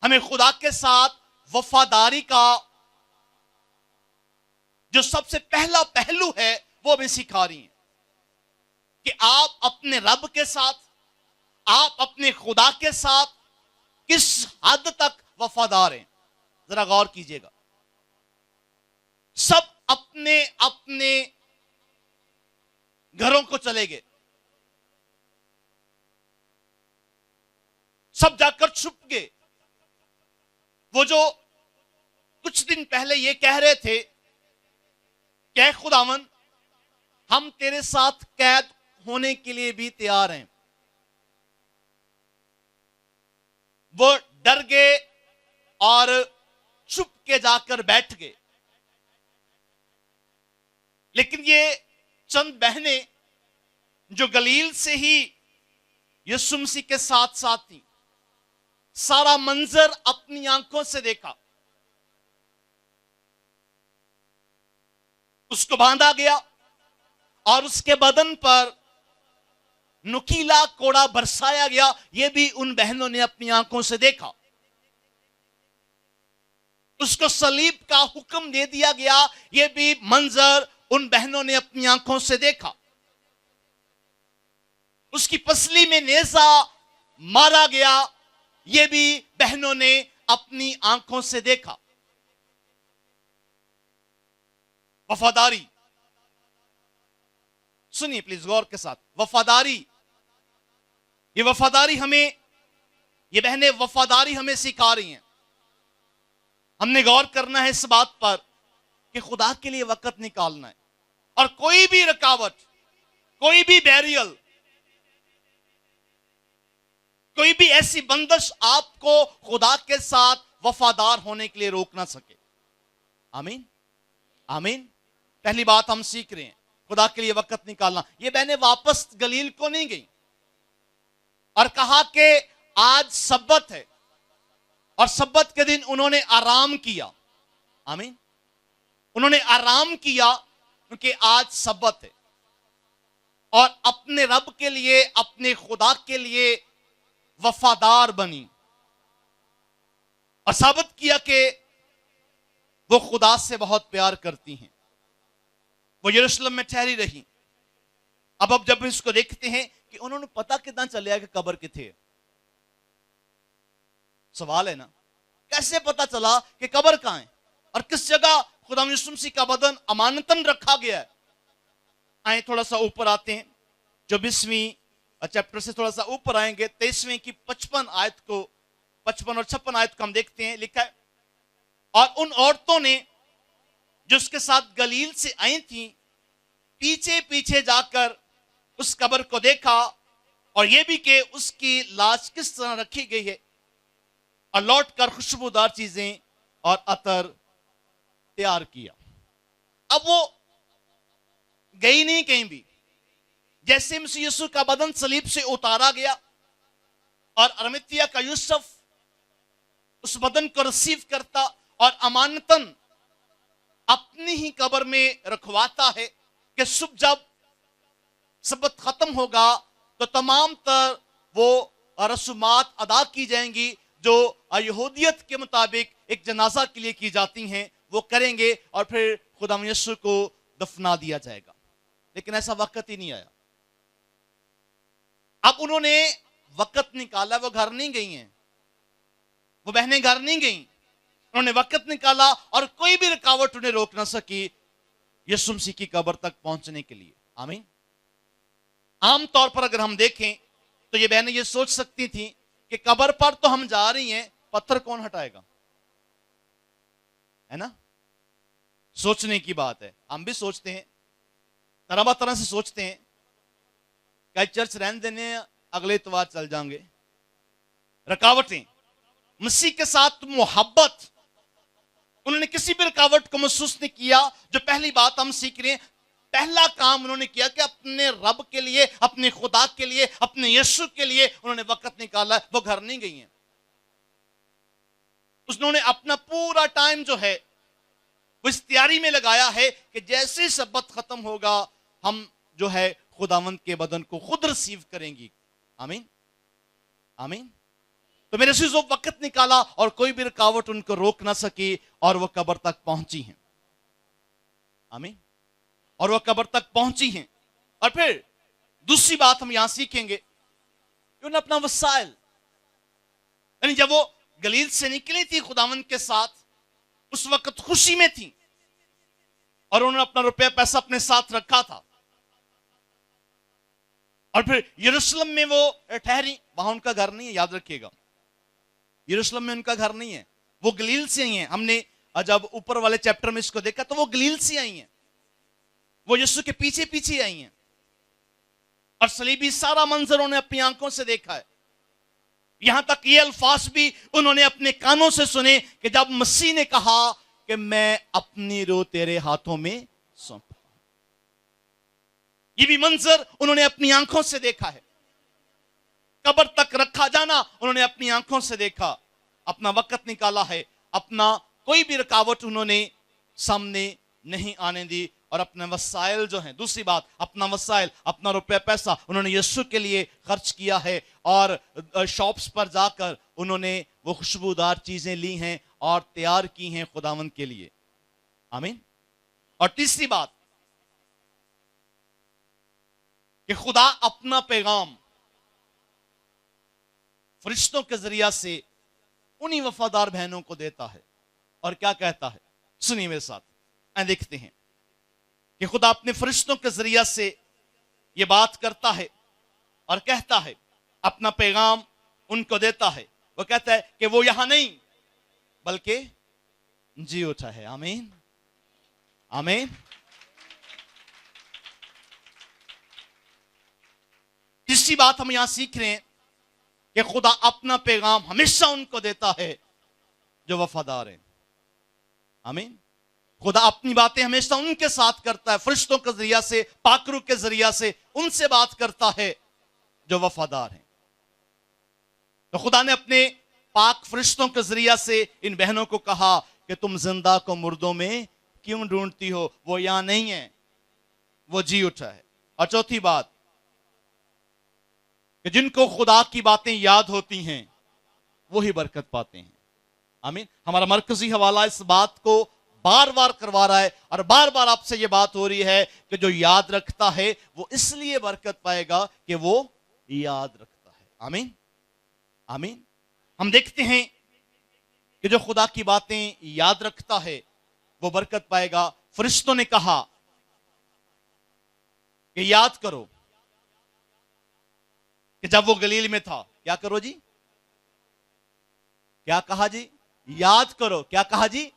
हमें खुदा के साथ वफादारी का जो सबसे पहला पहलू है वो हमें सिखा रही हैं कि आप अपने रब के साथ, आप अपने खुदा के साथ किस हद तक वफादार हैं। जरा गौर कीजिएगा। सब अपने अपने घरों को चले गए, सब जाकर छुप गए। वो जो कुछ दिन पहले ये कह रहे थे कि खुदावन हम तेरे साथ कैद होने के लिए भी तैयार हैं, वो डर गए और चुप के जाकर बैठ गए। लेकिन ये चंद बहनें जो गलील से ही यीशु मसीह के साथ साथ थी, सारा मंजर अपनी आंखों से देखा। उसको बांधा गया और उसके बदन पर नुकीला कोड़ा बरसाया गया, यह भी उन बहनों ने अपनी आंखों से देखा। उसको सलीब का हुक्म दे दिया गया, यह भी मंजर उन बहनों ने अपनी आंखों से देखा। उसकी पसली में नेजा मारा गया, यह भी बहनों ने अपनी आंखों से देखा। वफादारी, सुनिए प्लीज गौर के साथ, वफादारी, ये वफादारी हमें, ये बहनें वफादारी हमें सिखा रही हैं। हमने गौर करना है इस बात पर कि खुदा के लिए वक्त निकालना है, और कोई भी रुकावट, कोई भी बैरियर, कोई भी ऐसी बंदिश आपको खुदा के साथ वफादार होने के लिए रोक ना सके। आमीन, आमीन। पहली बात हम सीख रहे हैं, खुदा के लिए वक्त निकालना। ये बहनें वापस गलील को नहीं गई और कहा कि आज सब्बत है, और सब्बत के दिन उन्होंने आराम किया। आमीन, उन्होंने आराम किया क्योंकि आज सब्बत है, और अपने रब के लिए, अपने खुदा के लिए वफादार बनी और साबित किया कि वो खुदा से बहुत प्यार करती हैं। वो यरूशलेम में ठहरी रही। अब जब इसको देखते हैं कि उन्होंने पता कितना चला कि कब्र किथे, सवाल है ना, कैसे पता चला कि कब्र कहां है और किस जगह खुदा यीशु मसीह का बदन अमानतन रखा गया है। आए थोड़ा सा ऊपर आते हैं, 24वीं चैप्टर से थोड़ा सा ऊपर आएंगे, 23वीं की 55 आयत को, 55 और 56 आयत को हम देखते हैं। लिखा है, और उन औरतों ने जो उसके साथ गलील से आई थी, पीछे पीछे जाकर उस कब्र को देखा, और यह भी कि उसकी लाश किस तरह रखी गई है, और लौटकर खुशबूदार चीजें और अतर तैयार किया। अब वो गई नहीं कहीं भी, जैसे मसीह यीशु का बदन सलीब से उतारा गया और अरमतिया का यूसुफ उस बदन को रिसीव करता और अमानतन अपनी ही कब्र में रखवाता है कि सुबह जब सबत खत्म होगा तो तमाम तर वो रसूमात अदा की जाएंगी जो यहूदियत के मुताबिक एक जनाजा के लिए की जाती हैं, वो करेंगे और फिर खुदा यीशु को दफना दिया जाएगा। लेकिन ऐसा वक्त ही नहीं आया। अब उन्होंने वक्त निकाला, वो घर नहीं गई हैं, वो बहनें घर नहीं गई, उन्होंने वक्त निकाला और कोई भी रुकावट उन्हें रोक ना सकी यीशु मसीह की कब्र तक पहुंचने के लिए। आमीन। आमतौर पर अगर हम देखें तो ये बहनें ये सोच सकती थी कि कब्र पर तो हम जा रही हैं, पत्थर कौन हटाएगा, है ना। सोचने की बात है, हम भी सोचते हैं, तरह तरह से सोचते हैं, कई चर्च रहने देने, अगले इतवार चल जाएंगे। रुकावटें, मसीह के साथ मोहब्बत, उन्होंने किसी भी रुकावट को महसूस नहीं किया। जो पहली बात हम सीख रहे हैं, पहला काम उन्होंने किया कि अपने रब के लिए, अपने खुदा के लिए, अपने यीशु के लिए उन्होंने वक्त निकाला। वो घर नहीं गई हैं, उन्होंने अपना पूरा टाइम जो है वो इस तैयारी में लगाया है कि जैसे सब्बत खत्म होगा हम जो है खुदावंद के बदन को खुद रिसीव करेंगी। आमीन, आमीन। तो मेरे से वक्त निकाला और कोई भी रुकावट उनको रोक ना सकी और वो कब्र तक पहुंची हैं। आमीन। और वो कब्र तक पहुंची हैं। और फिर दूसरी बात हम यहां सीखेंगे, उन्होंने अपना वसाइल, यानी जब वो गलील से निकली थी खुदावंद के साथ, उस वक्त खुशी में थी और उन्होंने अपना रुपया पैसा अपने साथ रखा था। और फिर यरूशलेम में वो ठहरी, वहां उनका घर नहीं है, याद रखिएगा, यरूशलेम में उनका घर नहीं है, वो गलील से आई हैं। हमने जब ऊपर वाले चैप्टर में इसको देखा तो वो गलील से आई हैं, वो यीशु के पीछे पीछे आई हैं और सलीबी सारा मंजर उन्होंने अपनी आंखों से देखा है। यहां तक ये अल्फाज भी उन्होंने अपने कानों से सुने कि जब मसीह ने कहा कि मैं अपनी रूह तेरे हाथों में सौंपता हूं। ये भी मंजर उन्होंने अपनी आंखों से देखा है। कब्र तक रखा जाना उन्होंने अपनी आंखों से देखा, अपना वक्त निकाला है, अपना कोई भी रुकावट उन्होंने सामने नहीं आने दी, और अपने वसाइल जो हैं, दूसरी बात, अपना वसाइल, अपना रुपया पैसा उन्होंने यीशु के लिए खर्च किया है, और शॉप्स पर जाकर उन्होंने वो खुशबूदार चीजें ली हैं और तैयार की हैं खुदावंद के लिए। आमीन। और तीसरी बात कि खुदा अपना पैगाम फरिश्तों के जरिया से उन्हीं वफादार बहनों को देता है। और क्या कहता है, सुनिए मेरे साथ, देखते हैं कि खुदा अपने फरिश्तों के जरिया से ये बात करता है और कहता है, अपना पैगाम उनको देता है। वो कहता है कि वो यहां नहीं बल्कि जी उठा है। आमीन, आमीन। तीसरी बात हम यहां सीख रहे हैं कि खुदा अपना पैगाम हमेशा उनको देता है जो वफादार हैं। आमीन। खुदा अपनी बातें हमेशा उनके साथ करता है, फरिश्तों के जरिया से, पाकरू के जरिया से उनसे बात करता है जो वफादार हैं। तो खुदा ने अपने पाक फरिश्तों के जरिया से इन बहनों को कहा कि तुम जिंदा को मुर्दों में क्यों ढूंढती हो, वो यहां नहीं है, वो जी उठा है। और चौथी बात कि जिनको खुदा की बातें याद होती हैं वही बरकत पाते हैं। आमीन। हमारा मरकजी हवाला इस बात को बार बार करवा रहा है, और बार बार आपसे यह बात हो रही है कि जो याद रखता है वो इसलिए बरकत पाएगा कि वो याद रखता है। आमीन, आमीन। हम देखते हैं कि जो खुदा की बातें याद रखता है वो बरकत पाएगा। फरिश्तों ने कहा कि याद करो कि जब वो गलील में था, क्या करो जी, क्या कहा जी, याद करो। क्या कहा जी?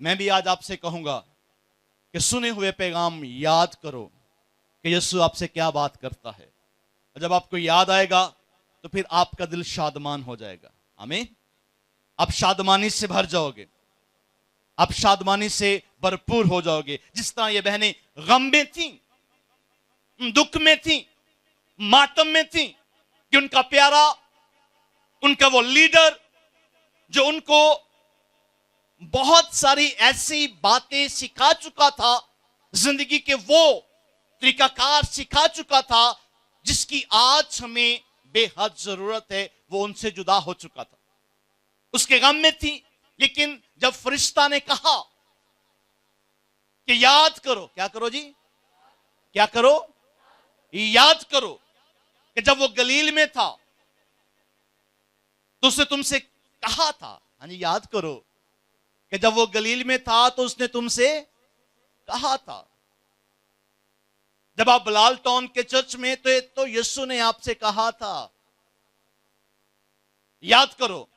मैं भी आज आपसे कहूंगा कि सुने हुए पैगाम याद करो कि यीशु आपसे क्या बात करता है। और जब आपको याद आएगा तो फिर आपका दिल शादमान हो जाएगा। आमीन। आप शादमानी से भर जाओगे, आप शादमानी से भरपूर हो जाओगे। जिस तरह ये बहनें गम में थी, दुख में थी, मातम में थी कि उनका प्यारा, उनका वो लीडर जो उनको बहुत सारी ऐसी बातें सिखा चुका था, जिंदगी के वो तरीकाकार सिखा चुका था जिसकी आज हमें बेहद जरूरत है, वो उनसे जुदा हो चुका था, उसके गम में थी। लेकिन जब फरिश्ता ने कहा कि याद करो, क्या करो जी, क्या करो, याद करो कि जब वो गलील में था तो उसने तुमसे कहा था। हाँ जी, याद करो कि जब वो गलील में था तो उसने तुमसे कहा था। जब आप बलाल टाउन के चर्च में थे तो यीशु ने आपसे कहा था याद करो।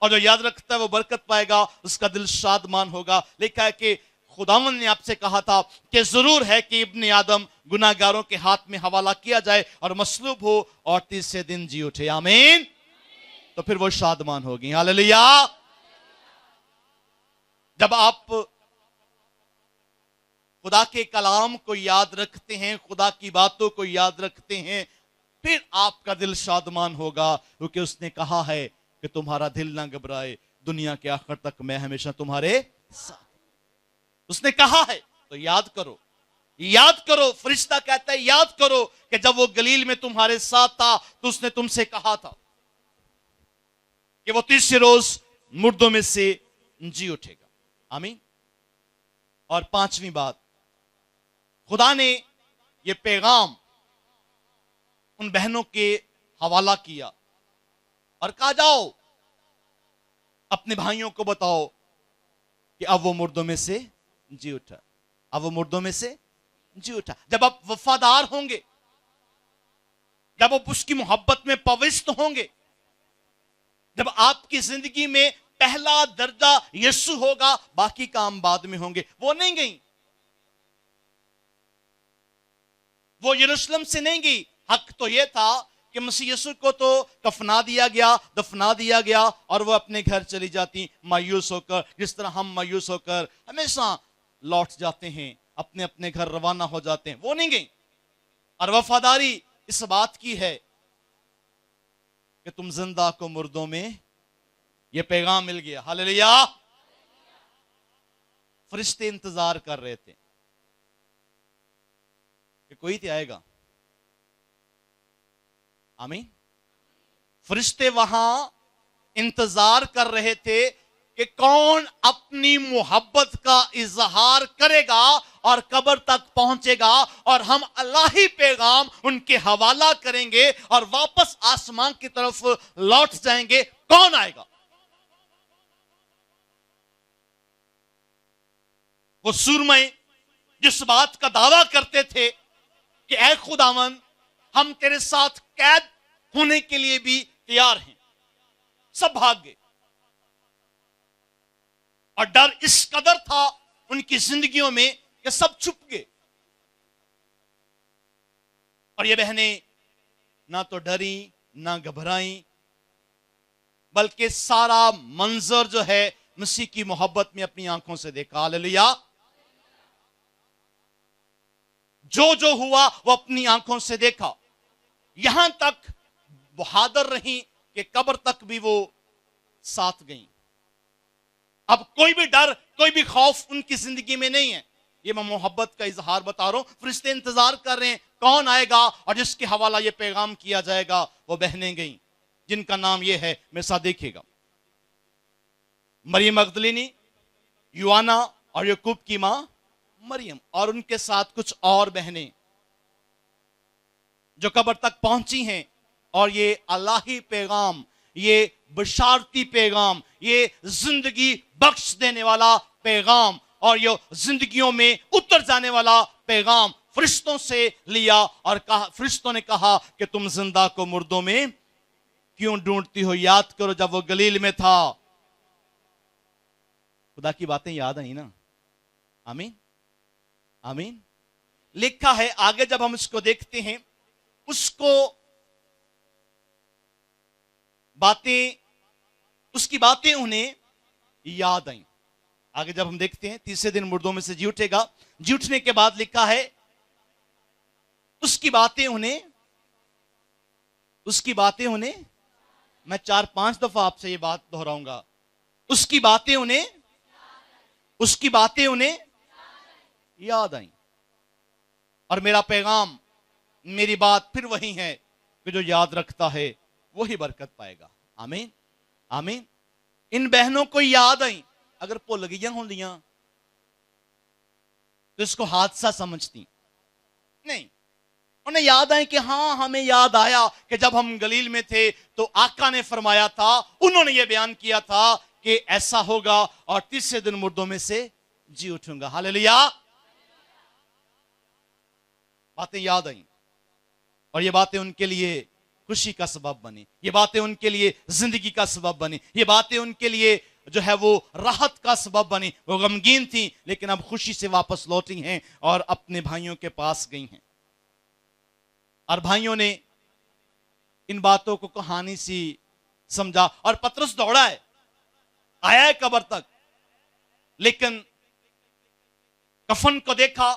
और जो याद रखता है वो बरकत पाएगा, उसका दिल शादमान होगा। लिखा है कि खुदावन ने आपसे कहा था कि जरूर है कि इब्ने आदम गुनाहगारों के हाथ में हवाला किया जाए और मसलूब हो और तीसरे दिन जी उठे। आमीन। तो फिर वो शादमान होगी। हालेलुया। जब आप खुदा के कलाम को याद रखते हैं, खुदा की बातों को याद रखते हैं, फिर आपका दिल शादमान होगा, क्योंकि उसने कहा है कि तुम्हारा दिल ना घबराए, दुनिया के आखिर तक मैं हमेशा तुम्हारे साथ। उसने कहा है तो याद करो, याद करो। फरिश्ता कहता है याद करो कि जब वो गलील में तुम्हारे साथ था तो उसने तुमसे कहा था कि वो तीसरे रोज मुर्दों में से जी उठेगा। आमीन। और पांचवी बात, खुदा ने ये पैगाम उन बहनों के हवाला किया और कहा जाओ अपने भाइयों को बताओ कि अब वो मुर्दों में से जी उठा, अब वो मुर्दों में से जी उठा। जब आप वफादार होंगे, जब आप उसकी मोहब्बत में पवित्र होंगे, जब आपकी जिंदगी में पहला दर्जा यीशु होगा, बाकी काम बाद में होंगे। वो नहीं गई, वो यरूशलेम से नहीं गई। हक तो यह था कि मसीह यीशु को तो कफना दिया गया, दफना दिया गया और वो अपने घर चली जाती मायूस होकर, जिस तरह हम मायूस होकर हमेशा लौट जाते हैं, अपने अपने घर रवाना हो जाते हैं। वो नहीं गई। और वफादारी इस बात की है कि तुम जिंदा को मुर्दों में, ये पैगाम मिल गया। हालेलुया। फरिश्ते इंतजार कर रहे थे कि कोई तो आएगा। आमीन। फरिश्ते वहां इंतजार कर रहे थे कि कौन अपनी मोहब्बत का इजहार करेगा और कब्र तक पहुंचेगा और हम अल्लाही पैगाम उनके हवाला करेंगे और वापस आसमान की तरफ लौट जाएंगे। कौन आएगा? वो सुरमई जिस बात का दावा करते थे कि ऐ खुदावन, हम तेरे साथ कैद होने के लिए भी तैयार हैं, सब भाग गए। और डर इस कदर था उनकी जिंदगियों में कि सब छुप गए। और ये बहनें ना तो डरी ना घबराई, बल्कि सारा मंजर जो है मसीह की मोहब्बत में अपनी आंखों से देखा। हालेलुया। जो जो हुआ वो अपनी आंखों से देखा। यहां तक बहादुर रही कि कब्र तक भी वो साथ गई। अब कोई भी डर, कोई भी खौफ उनकी जिंदगी में नहीं है। ये मैं मोहब्बत का इजहार बता रहा हूं। फरिश्ते इंतजार कर रहे हैं कौन आएगा और जिसके हवाला ये पैगाम किया जाएगा। वो बहनें गईं जिनका नाम ये है, मेरे साथ देखिएगा, मरियम मगदलिनी, यूआना और याकूब की मां मरियम, और उनके साथ कुछ और बहनें जो कब्र तक पहुंची हैं। और ये अल्लाही पैगाम, ये बशारती पैगाम, ये जिंदगी बख्श देने वाला पैगाम और ये जिंदगियों में उतर जाने वाला पैगाम फरिश्तों से लिया और कहा, फरिश्तों ने कहा कि तुम जिंदा को मुर्दों में क्यों ढूंढती हो? याद करो जब वो गलील में था। खुदा की बातें याद आई ना? आमीन, आमीन। लिखा है आगे, जब हम इसको देखते हैं, उसको बातें, उसकी बातें उन्हें याद आई। आगे जब हम देखते हैं, तीसरे दिन मुर्दों में से जी उठेगा। जी उठने के बाद लिखा है उसकी बातें उन्हें, मैं 4-5 दफा आपसे ये बात दोहराऊंगा, उसकी बातें उन्हें याद आई। और मेरा पैगाम, मेरी बात फिर वही है कि जो याद रखता है वही बरकत पाएगा। आमीन, आमीन। इन बहनों को याद आई। अगर भुल गई होंदियां तो इसको हादसा समझती नहीं। उन्हें याद आई कि हाँ, हमें याद आया कि जब हम गलील में थे तो आका ने फरमाया था, उन्होंने ये बयान किया था कि ऐसा होगा और तीसरे दिन मुर्दों में से जी उठूंगा। हालेलुया। बातें याद आई और ये बातें उनके लिए खुशी का सबब बनी, ये बातें उनके लिए जिंदगी का सबब बनी, ये बातें उनके लिए जो है वो राहत का सबब बनी। वो गमगीन थी लेकिन अब खुशी से वापस लौटी हैं और अपने भाइयों के पास गई हैं। और भाइयों ने इन बातों को कहानी सी समझा। और पतरस दौड़ा है, आया है कब्र तक, लेकिन कफन को देखा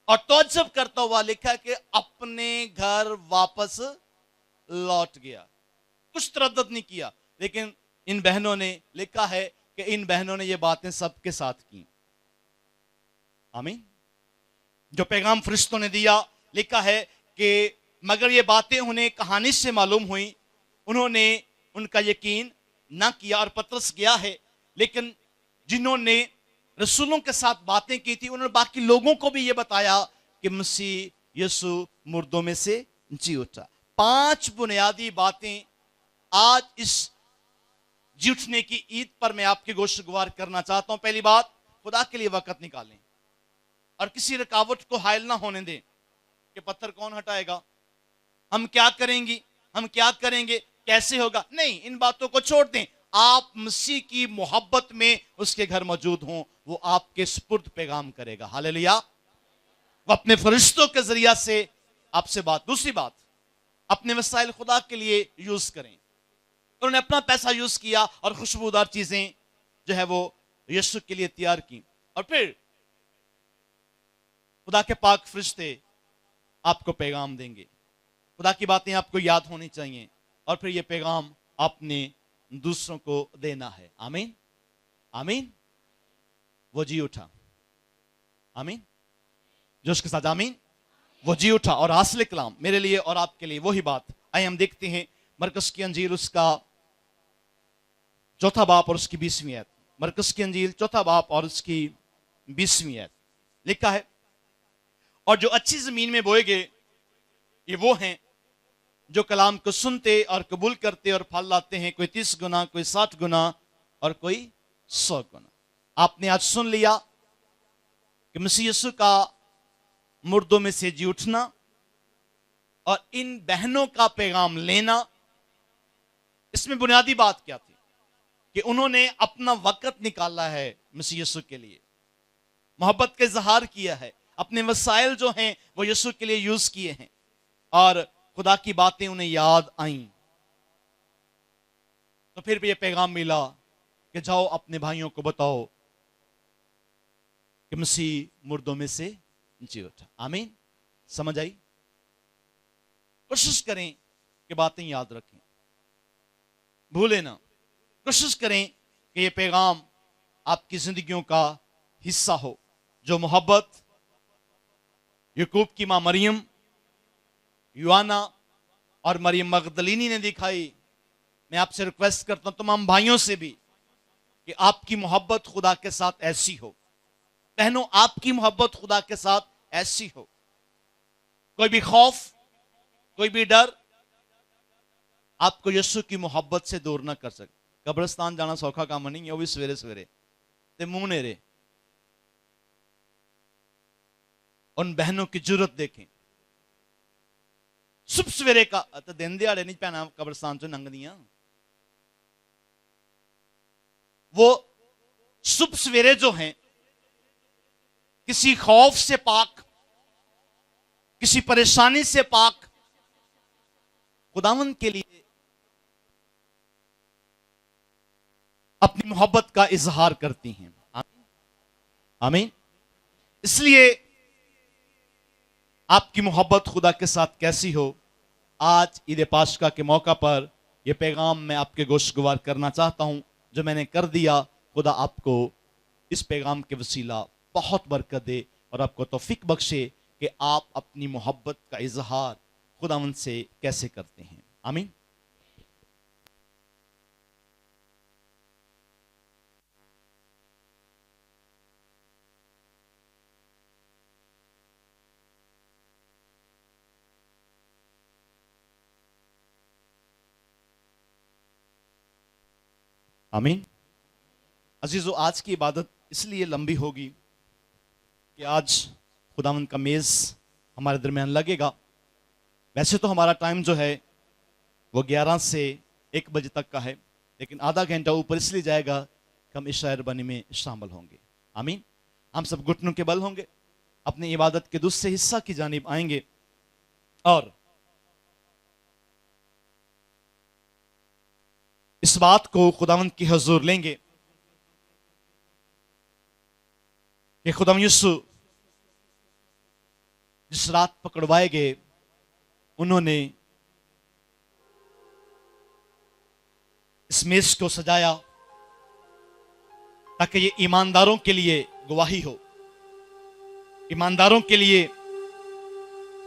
और तौज्जुब करता हुआ लिखा कि अपने घर वापस लौट गया। कुछ तरद्दुद नहीं किया। लेकिन इन बहनों ने, लिखा है कि इन बहनों ने ये बातें सबके साथ की। आमीन। जो पैगाम फरिश्तों ने दिया, लिखा है कि मगर ये बातें उन्हें कहानी से मालूम हुई, उन्होंने उनका यकीन ना किया। और पतरस गया है, लेकिन जिन्होंने रसूलों के साथ बातें की थी उन्होंने बाकी लोगों को भी ये बताया कि मसीह यीशु मुर्दों में से जी उठा। 5 बुनियादी बातें आज इस जी उठने की ईद पर मैं आपके गोश्तगुजार करना चाहता हूं। पहली बात, खुदा के लिए वक्त निकालें और किसी रुकावट को हायल ना होने दें कि पत्थर कौन हटाएगा, हम क्या करेंगे, कैसे होगा। नहीं, इन बातों को छोड़ दें। आप मसीह की मोहब्बत में उसके घर मौजूद हों, वो आपके सुपुर्द पैगाम करेगा। हालेलुया। वो अपने फरिश्तों के जरिया से आपसे बात। दूसरी बात, اپنے وسائل خدا کے لیے یوز کریں. انہوں نے اپنا پیسہ یوز کیا اور خوشبودار چیزیں جو ہے وہ یسوع کے لیے تیار کی. اور پھر خدا کے پاک فرشتے آپ کو پیغام دیں گے. خدا کی باتیں آپ کو یاد ہونی چاہیے اور پھر یہ پیغام آپ نے دوسروں کو دینا ہے. آمین آمین. وہ جی اٹھا. آمین. جو اس کے ساتھ آمین. وہ جی اٹھا اور حاصل کلام میرے لیے اور آپ کے لیے وہی بات. آئے ہم دیکھتے ہیں مرکز کی انجیل اس کا 4 باب اور اس کی 20ویں آیت. مرکز کی انجیل 4 باب اور اس کی 20ویں آیت لکھا ہے, اور جو اچھی زمین میں بوئے گئے یہ وہ ہیں جو کلام کو سنتے اور قبول کرتے اور پھل لاتے ہیں, کوئی 30 گنا, کوئی 60 گنا اور کوئی 100 گنا. آپ نے آج سن لیا کہ مسیح یسوع کا مردوں میں سے جی اٹھنا اور ان بہنوں کا پیغام لینا, اس میں بنیادی بات کیا تھی کہ انہوں نے اپنا وقت نکالا ہے مسیح یسوع کے لیے, محبت کا اظہار کیا ہے, اپنے وسائل جو ہیں وہ یسوع کے لیے یوز کیے ہیں اور خدا کی باتیں انہیں یاد آئیں. تو پھر بھی یہ پیغام ملا کہ جاؤ اپنے بھائیوں کو بتاؤ کہ مسیح مردوں میں سے جی اٹھا. آمین. سمجھ آئی؟ کوشش کریں کہ باتیں یاد رکھیں, بھولے نہ. کوشش کریں کہ یہ پیغام آپ کی زندگیوں کا حصہ ہو. جو محبت یعقوب کی ماں مریم, یوانا اور مریم مغدلینی نے دکھائی, میں آپ سے ریکویسٹ کرتا ہوں تمام بھائیوں سے بھی کہ آپ کی محبت خدا کے ساتھ ایسی ہو. بہنوں, آپ کی محبت خدا کے ساتھ ایسی ہو. کوئی بھی خوف, کوئی بھی ڈر آپ کو یسوع کی محبت سے دور نہ کر سکے. قبرستان جانا سوکھا کام نہیں ہے, وہ بھی سویرے سویرے تے منہ نیرے. ان بہنوں کی جرت دیکھیں. صبح سویرے کا دن دیاڑے نہیں پہنا قبرستان چ ننگ دیاں. وہ صبح سویرے جو ہیں کسی خوف سے پاک, کسی پریشانی سے پاک خداوند کے لیے اپنی محبت کا اظہار کرتی ہیں. آمین. اس لیے آپ کی محبت خدا کے ساتھ کیسی ہو, آج عید پاشکا کے موقع پر یہ پیغام میں آپ کے گوش گوار کرنا چاہتا ہوں جو میں نے کر دیا. خدا آپ کو اس پیغام کے وسیلہ بہت برکت دے اور آپ کو توفیق بخشے کہ آپ اپنی محبت کا اظہار خداوند سے کیسے کرتے ہیں. آمین. آمین. عزیزو, آج کی عبادت اس لیے لمبی ہوگی کہ آج خداوند کا میز ہمارے درمیان لگے گا. ویسے تو ہمارا ٹائم جو ہے وہ 11 سے 1 بجے تک کا ہے, لیکن آدھا گھنٹہ اوپر اس لیے جائے گا کہ ہم عشاء ربانی میں شامل ہوں گے. آمین. ہم سب گھٹنوں کے بل ہوں گے, اپنی عبادت کے دوسرے حصہ کی جانب آئیں گے اور اس بات کو خداوند کی حضور لیں گے کہ خداوند یسوع جس رات پکڑوائے گئے انہوں نے اس میز کو سجایا تاکہ یہ ایمانداروں کے لیے گواہی ہو. ایمانداروں کے لیے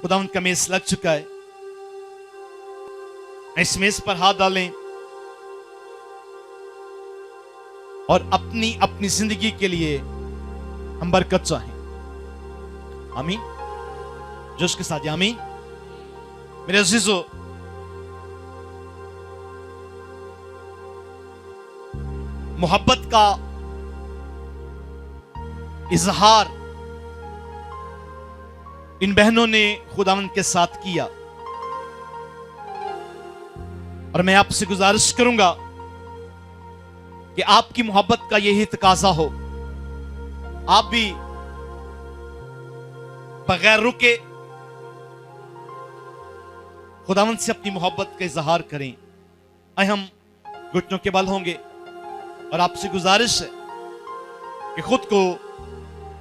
خداوند کا میز لگ چکا ہے. اس میز پر ہاتھ ڈالیں اور اپنی اپنی زندگی کے لیے ہم برکت چاہیں. آمین. جو اس کے ساتھ آمین. میرے عزیزو, محبت کا اظہار ان بہنوں نے خداوند کے ساتھ کیا اور میں آپ سے گزارش کروں گا کہ آپ کی محبت کا یہی تقاضا ہو. آپ بھی بغیر رکے खुदावंद से अपनी मोहब्बत का इजहार करें। आए हम घुटनों के बल होंगे और आपसे गुजारिश है कि खुद को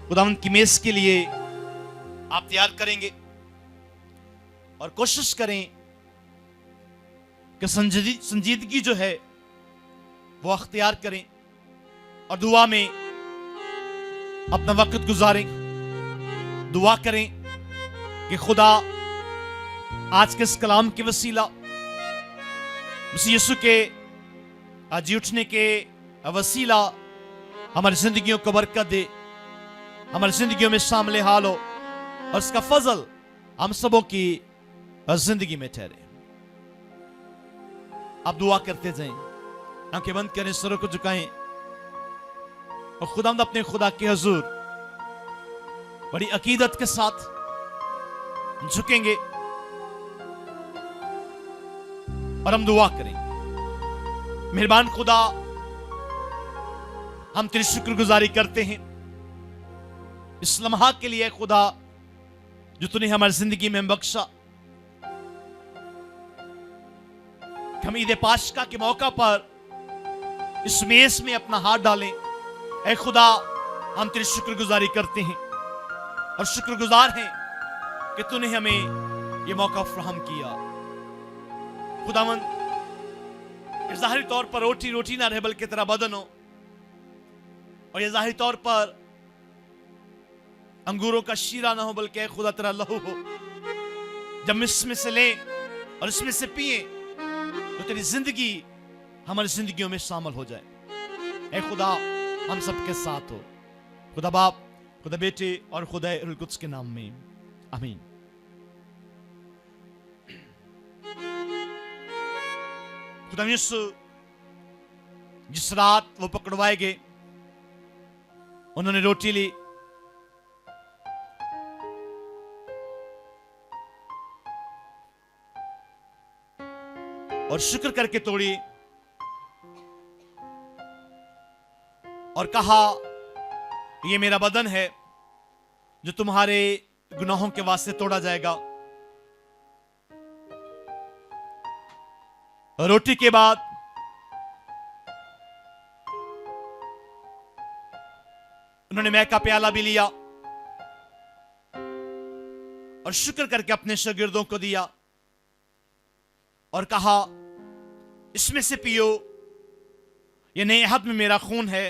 खुदावंद की मेज के लिए आप तैयार करेंगे और कोशिश करें कि संजीदगी जो है वो अख्तियार करें और दुआ में अपना वक्त गुजारें। दुआ करें कि खुदा आज के इस कलाम के वसीला मसीह यीशु के जी उठने के वसीला हमारी जिंदगियों को बरकत दे, हमारी जिंदगियों में शामिल हाल हो और इसका फजल हम सबों की जिंदगी में ठहरे। आप दुआ करते जाएं, आंखें बंद करें, सरों को झुकाएं और खुदावंद अपने खुदा के हुजूर बड़ी अकीदत के साथ झुकेंगे और हम दुआ करेंगे। मेहरबान खुदा, हम तेरी शुक्रगुजारी करते हैं इस लम्हा के लिए खुदा जो तूने हमारी जिंदगी में बख्शा। हम ईद पाशका के मौका पर इस मेज में अपना हाथ डालें। ऐ खुदा, हम तेरी शुक्रगुजारी करते हैं और शुक्रगुजार हैं कि तूने हमें ये मौका फराहम किया। खुदावंद, ज़ाहिरी तौर पर रोटी ना रहे बल्कि तेरा बदन हो, और ये ज़ाहिरी तौर पर अंगूरों का शीरा ना हो बल्कि खुदा तेरा लहू हो। जब हम इसमें से लें और इसमें से पिए तो तेरी जिंदगी हमारी जिंदगियों में शामिल हो जाए। ऐ खुदा, हम सबके साथ हो। खुदा बाप, खुदा बेटे और खुदा रूह कुद्स के नाम में आमीन। खुदा यीशु जिस रात वो पकड़वाए गए, उन्होंने रोटी ली और शुक्र करके तोड़ी और कहा, ये मेरा बदन है जो तुम्हारे गुनाहों के वास्ते तोड़ा जाएगा। रोटी के बाद उन्होंने मैं का प्याला भी लिया और शुक्र करके अपने शागिर्दों को दिया और कहा, इसमें से पियो, ये नए अहद में मेरा खून है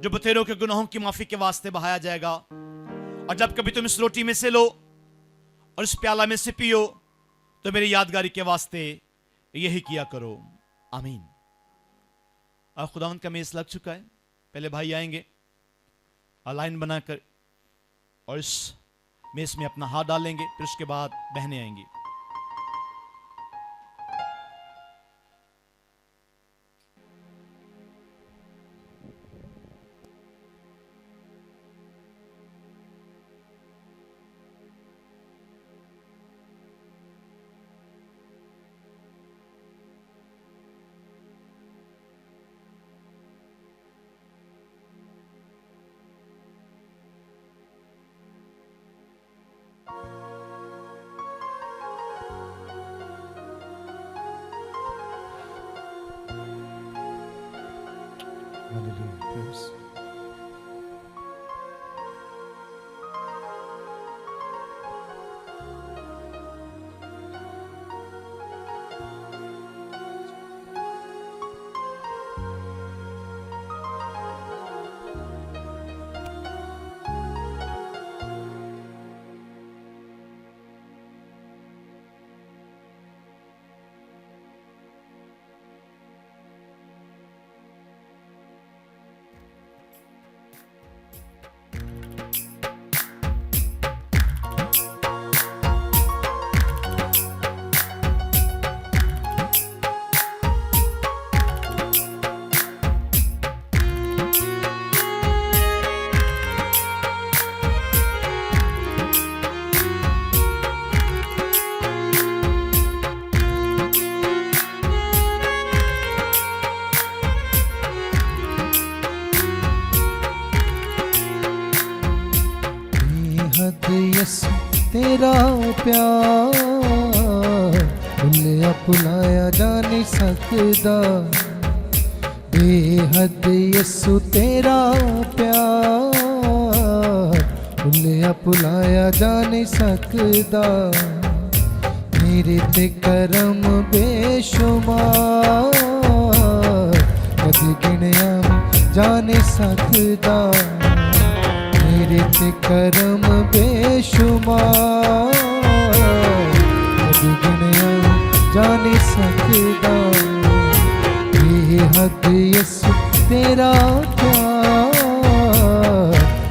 जो बतेरों के गुनाहों की माफी के वास्ते बहाया जाएगा। और जब कभी तुम इस रोटी में से लो और इस प्याला में से पियो तो मेरी यादगारी के वास्ते यही किया करो। आमीन। अब खुदावंद का मेज लग चुका है। पहले भाई आएंगे लाइन बनाकर और इस मेज में अपना हाथ डालेंगे, फिर उसके बाद बहनें आएंगी। Hallelujah. Praise. यीशु तेरा प्यार ਭੁੱਲਿਆ ਭੁਲਾਇਆ ਜਾ ਨਹੀਂ ਸਕਦਾ ਬੇਹੱਦ ਯਿਸੂ ਤੇਰਾ ਪਿਆਰ ਭੁੱਲਿਆ ਭੁਲਾਇਆ ਜਾ ਨਹੀਂ ਸਕਦਾ ਮੇਰੇ ਤੇ ਕਰਮ ਬੇਸ਼ੁਮਾਰ ਕਦੇ ਗਿਣਿਆ ਜਾ ਨਹੀਂ ਸਕਦਾ ਮੇਰੇ ਤੇ ਕਰਮ ਬੇਸ਼ੁਮਾਰ ਕਦੇ ਗਿਣਿਆ ਜਾ ਨਹੀਂ ਸਕਦਾ ਬੇਹੱਦ ਯਿਸੂ ਤੇਰਾ ਪਿਆਰ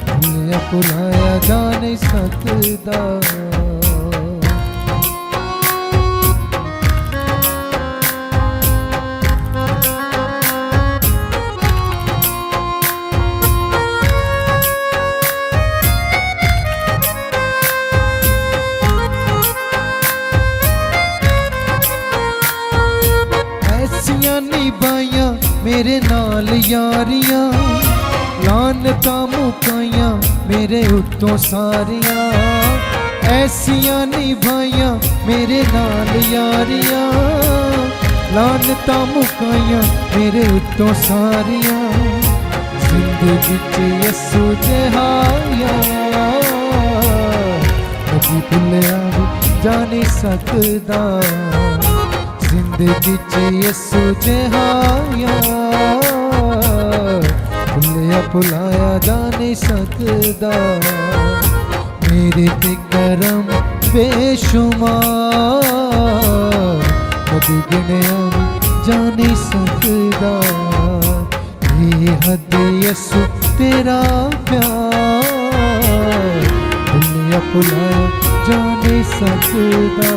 ਭੁੱਲਿਆ ਭੁਲਾਇਆ ਜਾ ਨਹੀਂ ਸਕਦਾ ਨਿਭਾਈਆਂ ਮੇਰੇ ਨਾਲ ਯਾਰੀਆਂ ਲਾਨਤਾਂ ਮੁਕਾਈਆਂ ਮੇਰੇ ਉੱਤੋਂ ਸਾਰੀਆਂ ਐਸੀਆਂ ਨਿਭਾਈਆਂ ਮੇਰੇ ਨਾਲ ਯਾਰੀਆਂ ਲਾਨਤਾਂ ਮੁਕਾਈਆਂ ਮੇਰੇ ਉੱਤੋਂ ਸਾਰੀਆਂ ਜ਼ਿੰਦਗੀ 'ਚ ਯਿਸੂ ਜਿਹਾ ਯਾਰ ਕਦੀ ਭੁੱਲਿਆ ਜਾ ਨਹੀਂ ਸਕਦਾ ਜ਼ਿੰਦਗੀ 'ਚ ਯਿਸੂ ਜਿਹਾ ਯਾਰ ਭੁੱਲਿਆ ਭੁਲਾਇਆ ਜਾ ਨਹੀਂ ਸਕਦਾ ਮੇਰੇ ਤੇ ਕਰਮ ਬੇਸ਼ੁਮਾਰ ਕਦੇ ਗਿਣਿਆ ਜਾ ਨਹੀਂ ਸਕਦਾ ਬੇਹੱਦ ਯਿਸੂ ਤੇਰਾ ਪਿਆਰ ਭੁੱਲਿਆ ਭੁਲਾਇਆ ਜਾ ਨਹੀਂ ਸਕਦਾ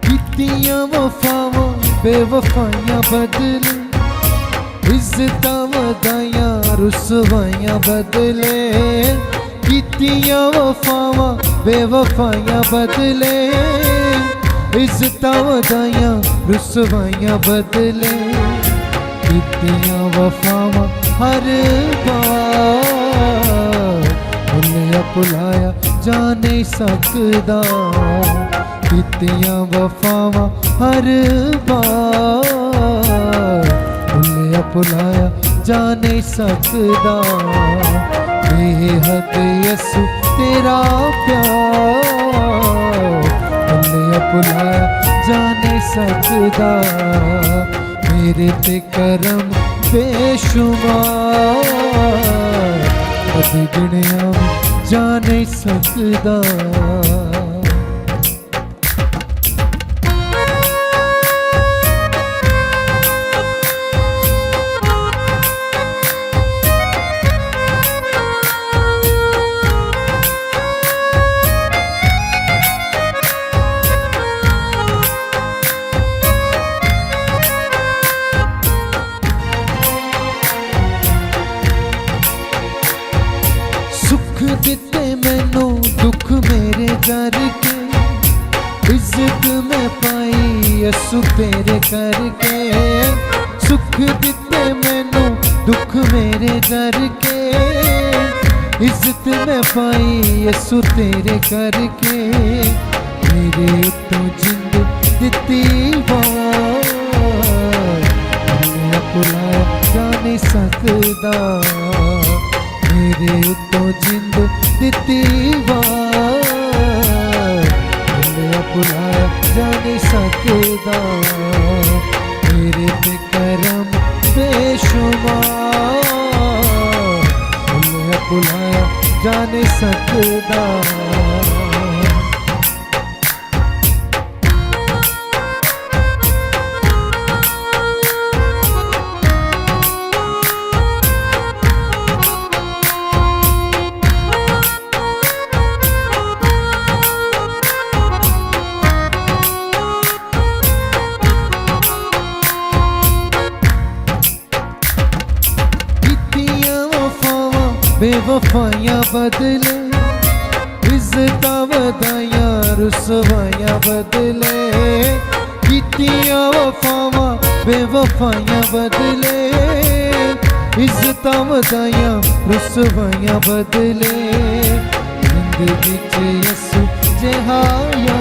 ਕੀਤੀਆਂ ਵਫਾਵਾਂ ਬੇਵਫਾਈਆਂ ਬਦਲੇ ਇੱਜ਼ਤਾਂ ਵਧਾਈਆਂ ਰੁਸਵਾਈਆਂ ਬਦਲੇ ਕੀਤੀਆਂ ਵਫਾਵਾਂ ਬੇਵਫਾਈਆਂ ਬਦਲੇ ਇੱਜ਼ਤਾਂ ਵਧਾਈਆਂ ਰੁਸਵਾਈਆਂ ਬਦਲੇ ਕੀਤੀਆਂ ਵਫਾਵਾਂ ਹਰ ਵਾਰ ਭੁੱਲਿਆ ਭੁਲਾਇਆ ਜਾ ਨਹੀਂ ਸਕਦਾ ਕੀਤੀਆਂ ਵਫਾਵਾਂ ਹਰ ਵਾਰ ਭੁੱਲਿਆ ਭੁਲਾਇਆ ਜਾ ਨਹੀਂ ਸਕਦਾ ਬੇਹੱਦ ਯਿਸੂ ਤੇਰਾ ਪਿਆਰ ਭੁੱਲਿਆ ਭੁਲਾਇਆ ਜਾ ਨਹੀਂ ਸਕਦਾ ਮੇਰੇ ਤੇ ਕਰਮ ਬੇਸ਼ੁਮਾਰ ਕਦੇ ਗਿਣਿਆ ਜਾ ਨਹੀਂ ਸਕਦਾ ਦਿੱਤੇ ਮੈਨੂੰ ਦੁੱਖ ਮੇਰੇ ਕਰਕੇ ਇੱਜ਼ਤ ਮੈਂ ਪਾਈ ਯਿਸੂ ਤੇਰੇ ਕਰਕੇ ਸੁੱਖ ਦਿੱਤੇ ਮੈਨੂੰ ਦੁੱਖ ਮੇਰੇ ਕਰਕੇ ਇੱਜ਼ਤ ਮੈਂ ਪਾਈ ਯਿਸੂ ਤੇਰੇ ਕਰਕੇ ਮੇਰੇ ਉੱਤੋਂ ਜਿੰਦ ਦਿੱਤੀ ਵਾਰ ਮੈਂ ਭੁਲਾਇਆ ਜਾ ਨਹੀਂ ਸਕਦਾ ਮੇਰੇ ਉੱਤੋਂ ਜਿੰਦ ਦਿੱਤੀ ਵਾਰ ਭੁੱਲਿਆ ਭੁਲਾਇਆ ਜਾ ਨਹੀਂ ਸਕਦਾ ਮੇਰੇ ਤੇ ਕਰਮ ਬੇਸ਼ੁਮਾਰ ਭੁੱਲਿਆ ਭੁਲਾਇਆ ਜਾ ਨਹੀਂ ਸਕਦਾ बेवफाइयां बदले, इज्जतां वधाइयां रुसवाइयां बदले, कीतियां वफावां बेवफाइयां बदले, इज्जतां वधाइयां रुसवाइयां बदले, जिंदगी च यसू जहाया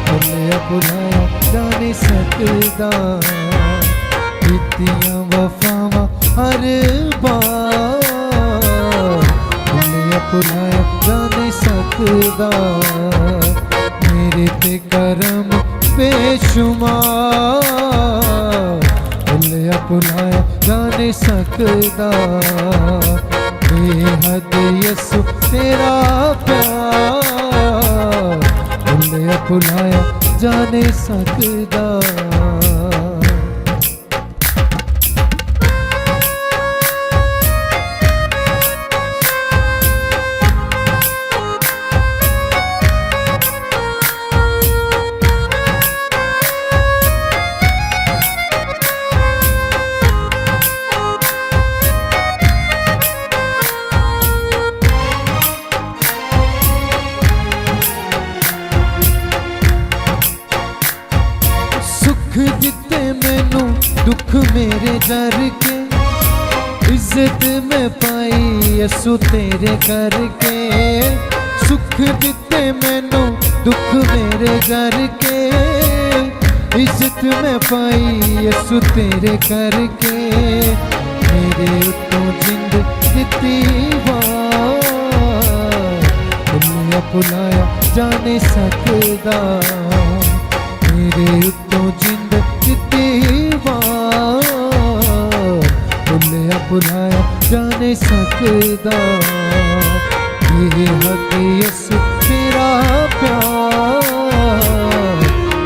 भुलिया भुलाया जा नहीं सकदा, कीतियां वफावां हर बार भुलिया भुलाया जा नहीं सकदा, मेरे ते करम बेशुमार भुलिया भुलाया जा नहीं सकदा, बेहद यसू तेरा प्यार भुलिया भुलाया जा नहीं सकदा। सुख दिते मैनू दुख मेरे जर के, इज्जत में पाई यसू तेरे करके, सुख दिते मैनू दुख मेरे जर के, इज्जत में पाई यसू तेरे करके, मेरे उत्तों जिंद दिती वार भुलिया भुलाया जा नहीं सकदा, मेरे उत्तों जिंद दिती वार भुलिया भुलाया जा नहीं सकदा, बेहद यसू तेरा प्यार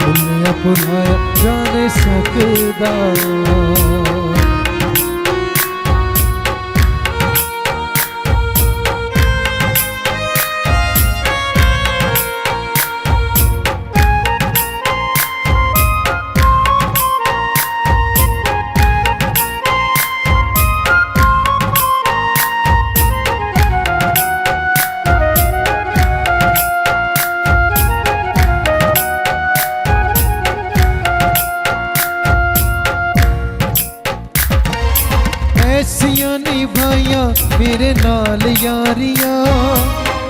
भुलिया भुलाया जा नहीं सकदा। ऐसियां निभाइयां मेरे नाल यारियां,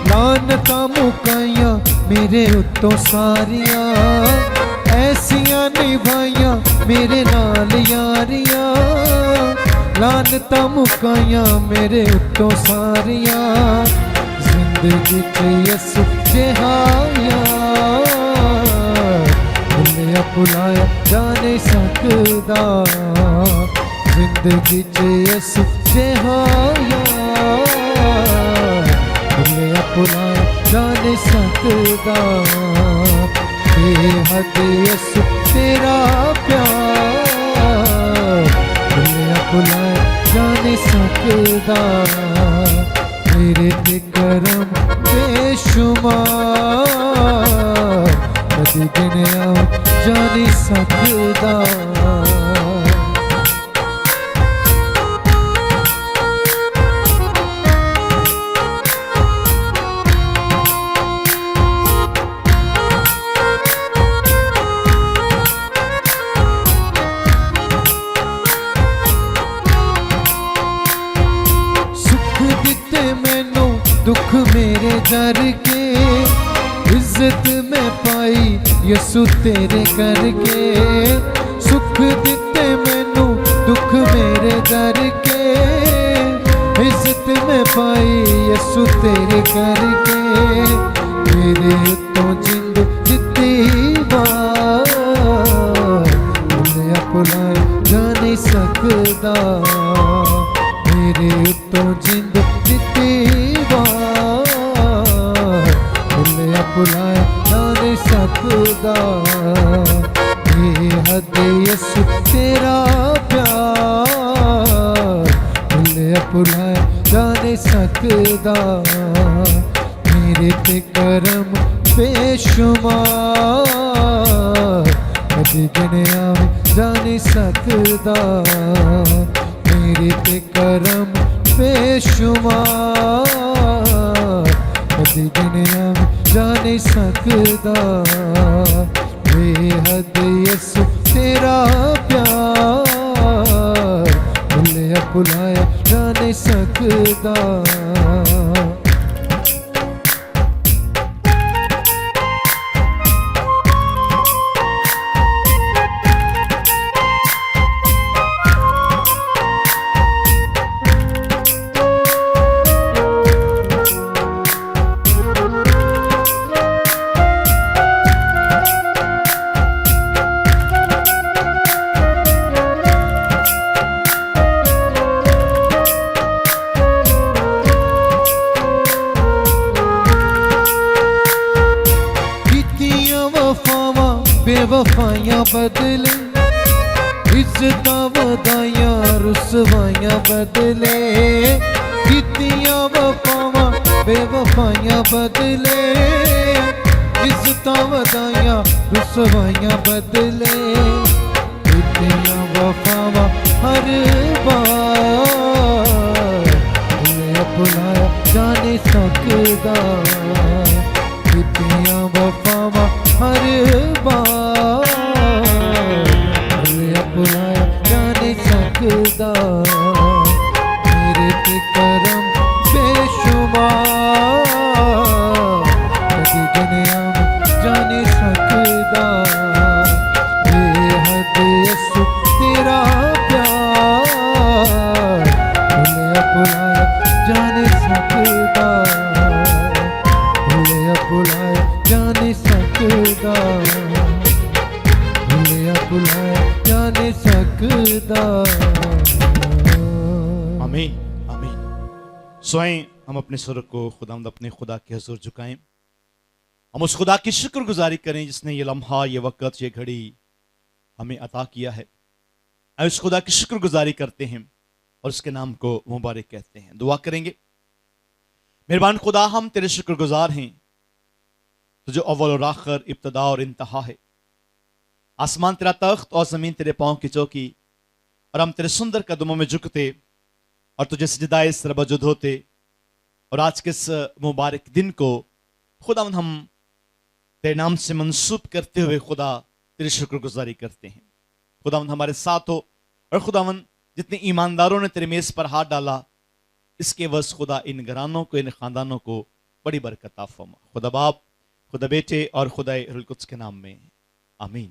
लानतां मुकाइयां मेरे उत्तों सारियां, ऐसियां निभाइयां मेरे नाल यारियां, लानतां मुकाइयां मेरे उत्तों सारियां, जिंदगी च यसू जहाया भुलिया भुलाया जा नहीं सकदा, जिंदगी च यसू जहाया भुलिया भुलाया जा नहीं सकदा, बेहद यसू तेरा प्यार भुलिया भुलाया जा नहीं सकदा, मेरे ते करम बेशुमार कदी गिनया जा नहीं सकदा। दुख मेरे जर के, इज्जत में पाई यसू तेरे करके, सुख दिते मैनू दुख मेरे जर के, इज्जत में पाई यसू तेरे करके, मेरे उत्तों जिंद दिती वार भुलिया भुलाया जा नहीं सकदा, मेरे उत्तों जिंद दिती भुलिया भुलाया जा नहीं सकदा, बेहद यसू तेरा प्यार भुलिया भुलाया जा नहीं सकदा, मेरे ते करम बेशुमार कदी गिनया जा नहीं सकदा, मेरे ते करम بے شمار کدی گنیا جا نہیں سکدا بے حد یسو تیرا پیار بھولیا بھلایا جا نہیں سکدا بے وفائیاں بدلے عزتاں ودائیاں رسوائیاں بدلے کیتیاں وفاواں بے وفائیاں بدلے عزتاں ودائیاں رسوائیاں بدلے کیتیاں وفاواں ہر بار بھولیا بھلایا جا نہیں سکدا کیتیاں وفاواں ہر بار بھولیا بھلایا جا نہیں سکدا میرے تے کرم بے شمار کدی گنیا جا نہیں سکدا بے حد یسو تیرا پیار بھولیا بھلایا جا نہیں سکدا بھولیا بھلایا جا نہیں سکدا بھولیا بھلایا جا نہیں سکدا آمین آمین. سوئیں ہم اپنے سر کو خداوند اپنے خدا کے حضور جھکائیں. ہم اس خدا کی شکر گزاری کریں جس نے یہ لمحہ، یہ وقت، یہ گھڑی ہمیں عطا کیا ہے. اس خدا کی شکر گزاری کرتے ہیں اور اس کے نام کو مبارک کہتے ہیں. دعا کریں گے. مہربان خدا، ہم تیرے شکر گزار ہیں تو جو اول اور آخر، ابتدا اور انتہا ہے. آسمان تیرا تخت اور زمین تیرے پاؤں کی چوکی، اور ہم تیرے سندر قدموں میں جھکتے اور تجھے سجدائے سر بجد ہوتے. اور آج کے اس مبارک دن کو خداوند ہم تیرے نام سے منسوب کرتے ہوئے خدا تیری شکر گزاری کرتے ہیں. خداوند ہمارے ساتھ ہو، اور خداوند جتنے ایمانداروں نے تیرے میز پر ہاتھ ڈالا اس کے عوض خدا ان گھرانوں کو، ان خاندانوں کو بڑی برکت عطا فرما. خدا باپ، خدا بیٹے اور خدا روح القدس کے نام میں آمین.